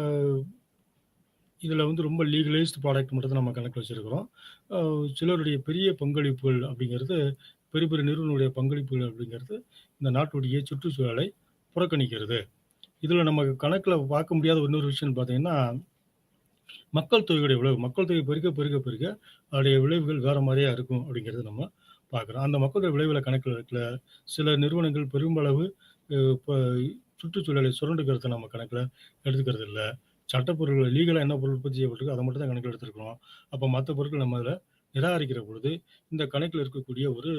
இதில வந்து ரொம்ப லீகலைஸ்டு ப்ராடக்ட் மட்டும் தான் நம்ம கணக்குல வச்சிருக்கிறோம். சிலருடைய பெரிய பங்களிப்புகள் அப்படிங்கிறது, பெரிய பெரிய நிறுவனங்களுடைய பங்களிப்புகள் அப்படிங்கிறது, இந்த நாட்டுடைய சுற்றுச்சூழலை புறக்கணிக்கிறது. இதில நம்ம கணக்குல பார்க்க முடியாத இன்னொரு விஷயம்னு பார்த்தீங்கன்னா, மக்கள் தொகையுடைய விளைவு. மக்கள் தொகை பெருக, பெருக, பெருக அதோடைய விளைவுகள் வேற மாரியா இருக்கும் அப்படிங்கிறத நம்ம பார்க்குறோம். அந்த மக்கள் தொகை விளைவுகள கணக்கில எடுக்கல. சில நிறுவனங்கள் பெரும்பளவு இப்ப சுற்றுச்சூழலை சுரண்டுகிறத நம்ம கணக்குல எடுத்துக்கிறது இல்ல. சட்டப்பொருள்கள் லீகலா என்ன பொருள் உற்பத்தி செய்யப்பட்டிருக்கோ, அத மட்டும் தான் கணக்கில எடுத்திருக்கிறோம். அப்ப மத்த பொருட்கள் நம்ம அதில நிராகரிக்கிற பொழுது, இந்த கணக்கில இருக்கக்கூடிய ஒரு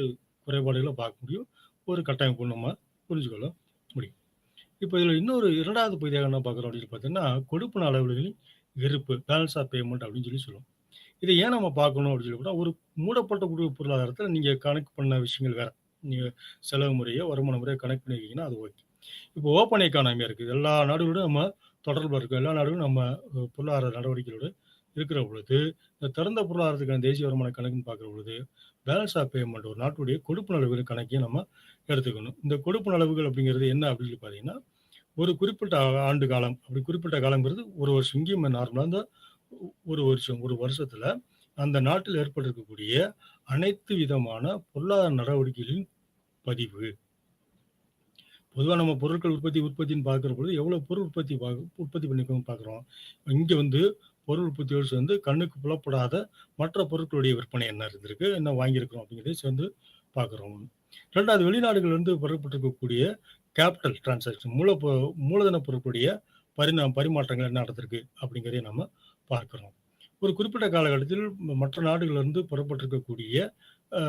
குறைபாடுகள பார்க்க முடியும். ஒரு கட்டமைப்பு நம்ம புரிஞ்சுக்கொள்ள முடியும். இப்ப இதில இன்னொரு 2வது பகுதியாக என்ன பார்க்குறோம் அப்படின்னு பார்த்தீங்கன்னா, கொடுப்பன அளவுகளின் இருப்பு, பேலன்ஸ் ஆஃப் பேமெண்ட் அப்படின்னு சொல்லி சொல்லுவோம். இத ஏன் நம்ம பார்க்கணும் அப்படின்னு சொல்லி கூட, ஒரு மூடப்பட்ட பொருளாதாரத்தில நீங்க கணக்கு பண்ண விஷயங்கள் வேற. நீங்க செலவு முறையோ, வருமான முறையோ கணக்கு பண்ணியிருக்கீங்கன்னா, அது ஓகே. இப்போ ஓப்பன் எக்கானமியா இருக்கு. எல்லா நாடுகளோடும் நம்ம தொடர்புல இருக்கோம். எல்லா நாடுகளும் நம்ம பொருளாதார நடவடிக்கைகளோடு இருக்கிற பொழுது, இந்த திறந்த பொருளாதாரத்துக்கான தேசிய வருமான கணக்குன்னு பார்க்கிற பொழுது, பேலன்ஸ் ஆஃப் பேமெண்ட் ஒரு நாட்டுடைய கொடுப்பன அளவுகள் கணக்கையும் நம்ம எடுத்துக்கணும். இந்த கொடுப்பன அளவுகள் அப்படிங்கிறது என்ன அப்படின்னு சொல்லி பார்த்தீங்கன்னா, ஒரு குறிப்பிட்ட ஆண்டு காலம், அப்படி குறிப்பிட்ட காலம்ங்கிறது 1 வருஷம். இங்கேயும் நார்மலா இந்த 1 வருஷம். 1 வருஷத்துல அந்த நாட்டில் ஏற்பட்டிருக்கக்கூடிய அனைத்து விதமான பொருளாதார நடவடிக்கைகளின் பதிவு. பொதுவா நம்ம பொருட்கள் உற்பத்தின்னு பார்க்கிற பொழுது, எவ்வளவு பொருள் உற்பத்தி பண்ணியிருக்கோம்னு பார்க்குறோம். இங்க வந்து பொருள் உற்பத்தியோடு சேர்ந்து கண்ணுக்கு புலப்படாத மற்ற பொருட்களுடைய விற்பனை என்ன இருந்திருக்கு, என்ன வாங்கியிருக்கிறோம் அப்படிங்கிறதையும் சேர்ந்து பார்க்குறோம். 2வது வெளிநாடுகள்லேருந்து பெறப்பட்டிருக்கக்கூடிய கேபிட்டல் டிரான்சாக்ஷன் மூலதன பொருட்களுடைய பரிமாற்றங்கள் என்ன நடந்திருக்கு அப்படிங்கிறதையும் நம்ம பார்க்கிறோம். ஒரு குறிப்பிட்ட காலகட்டத்தில் மற்ற நாடுகள்லேருந்து பெறப்பட்டிருக்கக்கூடிய அ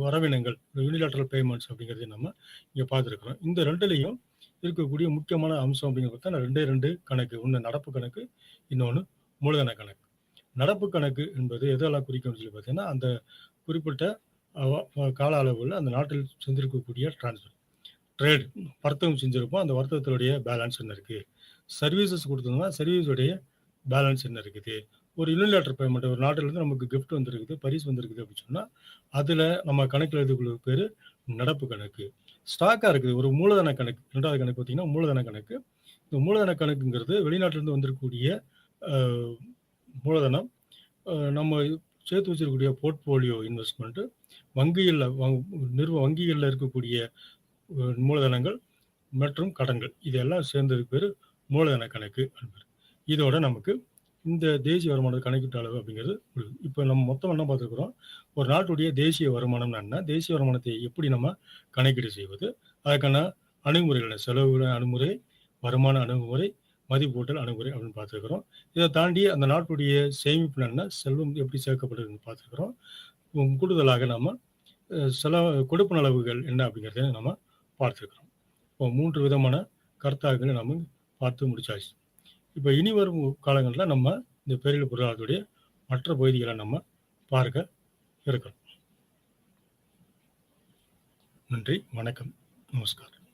வரவினங்கள் யூனிலேட்டரல் பேமெண்ட்ஸ் அப்படிங்கிறதையும் நம்ம இங்க பார்த்துருக்கிறோம். இந்த 2லயும் இருக்கக்கூடிய முக்கியமான அம்சம் அப்படிங்கிறது பார்த்தா 2 கணக்கு. ஒண்ணு நடப்பு கணக்கு, இன்னொன்னு மூலதன கணக்கு. நடப்பு கணக்கு என்பது எதெல்லாம் குறிக்கும்னு சொல்லி பார்த்தீங்கன்னா, அந்த குறிப்பிட்ட கால அளவுல அந்த நாட்டில் செஞ்சிருக்கக்கூடிய ட்ரேட் வர்த்தகம் செஞ்சிருப்போம். அந்த வர்த்தகத்தினுடைய பேலன்ஸ் என்ன இருக்கு? சர்வீசஸ் குடுத்திருந்தோம்னா, சர்வீஸ் உடைய பேலன்ஸ் என்ன இருக்குது? ஒரு யூனிலேட்டரல் பேமெண்ட் ஒரு நாட்டிலிருந்து நமக்கு கிஃப்ட் வந்திருக்குது, பரிசு வந்திருக்குது அப்படின்னு சொன்னா, அதுல நம்ம கணக்குல எழுதக்கூடிய பேரு நடப்பு கணக்கு. ஸ்டாக்கா இருக்குது. ஒரு மூலதன கணக்கு. 2வது கணக்கு பார்த்தீங்கன்னா, மூலதன கணக்கு. இந்த மூலதன கணக்குங்கிறது வெளிநாட்டிலிருந்து வந்திருக்கக்கூடிய அ மூலதனம். நம்ம சேர்த்து வச்சிருக்கக்கூடிய போர்ட்ஃபோலியோ இன்வெஸ்ட்மென்ட், வங்கிகள்ல வங்கிகள்ல இருக்கக்கூடிய மூலதனங்கள் மற்றும் கடன்கள். இதெல்லாம் சேர்ந்ததுக்கு பேரு மூலதன கணக்கு என்பது. இதோட நமக்கு இந்த தேசிய வருமான கணக்கீட்டு அளவு அப்படிங்கிறது இப்ப நம்ம மொத்தம் என்ன பார்த்துருக்கிறோம்? ஒரு நாட்டுடைய தேசிய வருமானம்னா என்ன? தேசிய வருமானத்தை எப்படி நம்ம கணக்கீடு செய்வது? அதற்கான அணுகுமுறைகள் செலவு அணுகுமுறை, வருமான அணுகுமுறை, மதிப்பூட்டல் அணுகுமுறை அப்படின்னு பார்த்துருக்கிறோம். இதை தாண்டி அந்த நாட்டுடைய சேமிப்பு என்ன? செல்வம் எப்படி சேர்க்கப்படுதுன்னு பார்த்துருக்கிறோம். கூடுதலாக நம்ம கொடுப்பன அளவுகள் என்ன அப்படிங்கிறத நம்ம பார்த்துருக்கிறோம். இப்போ 3 விதமான கருத்தாக்கங்களை நம்ம பார்த்து முடிச்சாச்சு. இப்ப இனி வரும் காலங்கள்ல நம்ம இந்த பேரிடர் பொருளாதாரத்துடைய மற்ற பகுதிகளை நம்ம பார்க்க இருக்கிறோம். நன்றி, வணக்கம், நமஸ்காரம்.